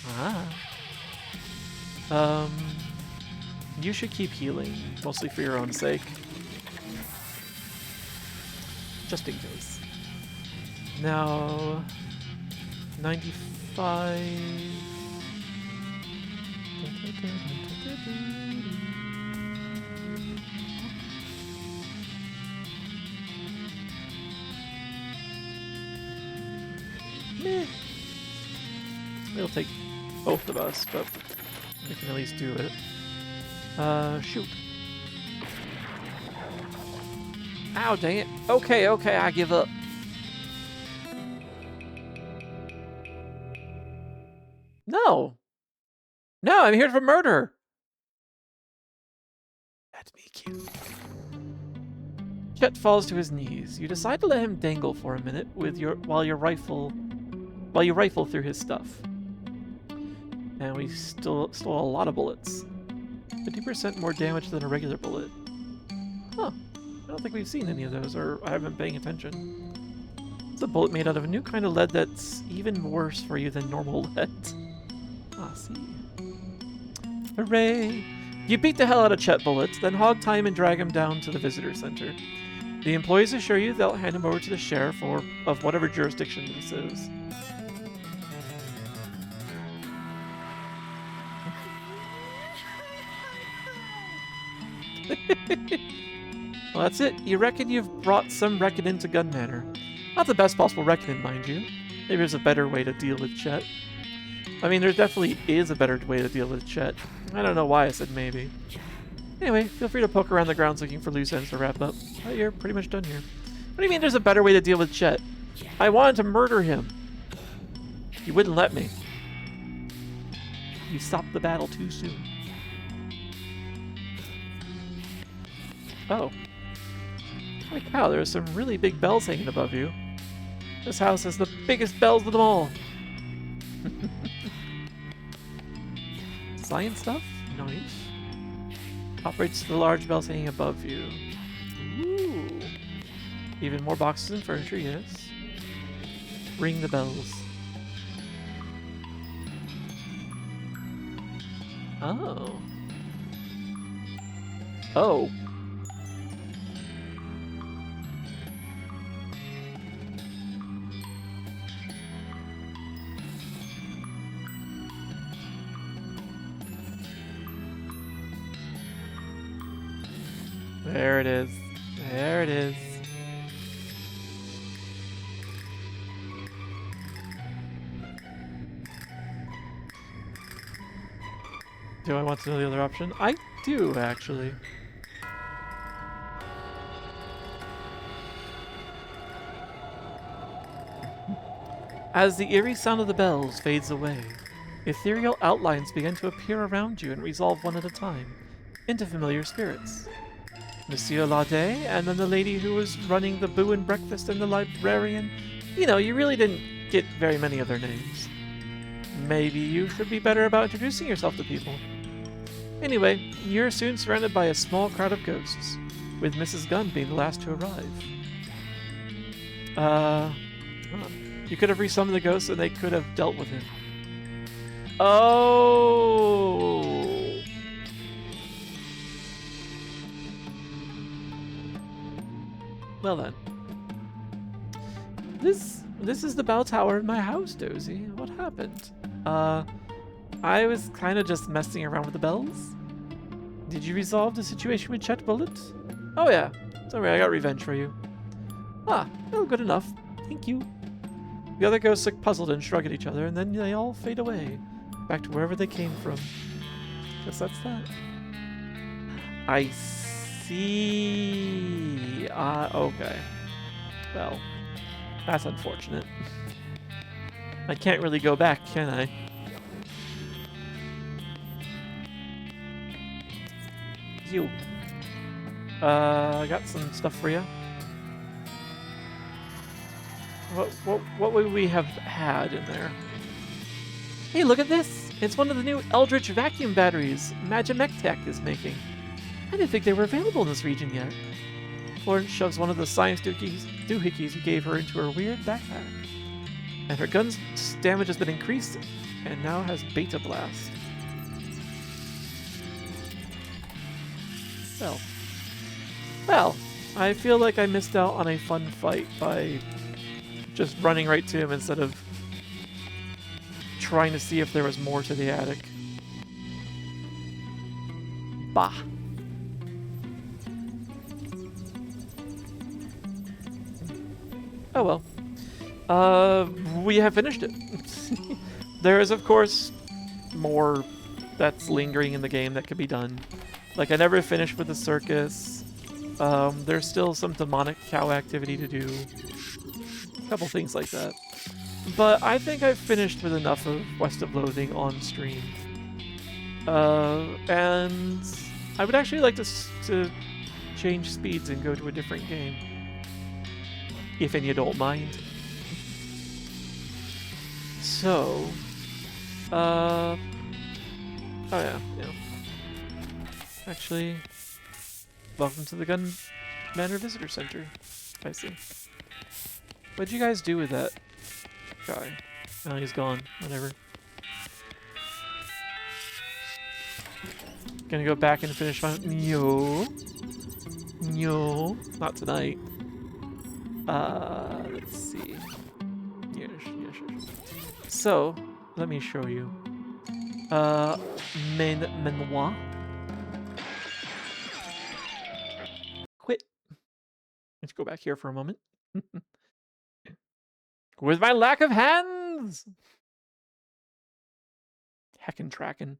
A: Ah. You should keep healing, mostly for your own sake. Just in case. Now, 95. Meh. It'll take both of us, but we can at least do it. Shoot. Ow, dang it. Okay, I give up. No. No, I'm here for murder. Let me kill. Chet falls to his knees. You decide to let him dangle for a minute with while you rifle through his stuff. And we stole a lot of bullets. 50% more damage than a regular bullet. Huh. I don't think we've seen any of those, or I haven't been paying attention. It's a bullet made out of a new kind of lead that's even worse for you than normal lead. Ah, see. Hooray! You beat the hell out of Chet bullets, then hog tie him and drag him down to the visitor center. The employees assure you they'll hand him over to the sheriff of whatever jurisdiction this is. Well, that's it. You reckon you've brought some reckoning to Gun Manor. Not the best possible reckoning, mind you. Maybe there's a better way to deal with Chet. I mean, there definitely is a better way to deal with Chet. I don't know why I said maybe. Anyway, feel free to poke around the grounds looking for loose ends to wrap up. Oh, you're pretty much done here. What do you mean there's a better way to deal with Chet? I wanted to murder him. You wouldn't let me. You stopped the battle too soon. Oh. Holy cow, there's some really big bells hanging above you. This house has the biggest bells of them all. Science stuff? Nice. Operates the large bells hanging above you. Ooh. Even more boxes and furniture, yes. Ring the bells. Oh. Oh. There it is. There it is. Do I want to know the other option? I do, actually. As the eerie sound of the bells fades away, ethereal outlines begin to appear around you and resolve one at a time into familiar spirits. Monsieur Laudet, and then the lady who was running the Boo and Breakfast, and the librarian. You know, you really didn't get very many of their names. Maybe you should be better about introducing yourself to people. Anyway, you're soon surrounded by a small crowd of ghosts, with Mrs. Gunn being the last to arrive. Huh. You could have resummoned the ghosts and they could have dealt with him. Oh! Well then. This is the bell tower in my house, Dozy. What happened? I was kind of just messing around with the bells. Did you resolve the situation with Chet Bullet? Oh yeah. Don't worry, I got revenge for you. Ah, well, good enough. Thank you. The other ghosts look puzzled and shrug at each other, and then they all fade away, back to wherever they came from. Guess that's that. I see. Okay. Well, that's unfortunate. I can't really go back, can I? You. I got some stuff for you. What would we have had in there? Hey, look at this! It's one of the new Eldritch vacuum batteries Magimech is making. I didn't think they were available in this region yet. Florence shoves one of the science doohickeys you gave her into her weird backpack. And her gun's damage has been increased and now has Beta Blast. Well, I feel like I missed out on a fun fight by just running right to him instead of trying to see if there was more to the attic. Bah. Oh well. We have finished it. There is, of course, more that's lingering in the game that could be done. Like, I never finished with the circus. There's still some demonic cow activity to do. A couple things like that. But I think I've finished with enough of West of Loathing on stream. And I would actually like to change speeds and go to a different game. If any you don't mind. So, oh yeah. Actually, welcome to the Gun Manor Visitor Center. I see. What'd you guys do with that guy? Oh, he's gone. Whatever. Gonna go back and finish my... No. Not tonight. Let's see. Yeah, sure. So, let me show you. Menoir. Quit. Let's go back here for a moment. With my lack of hands! Heckin' tracking.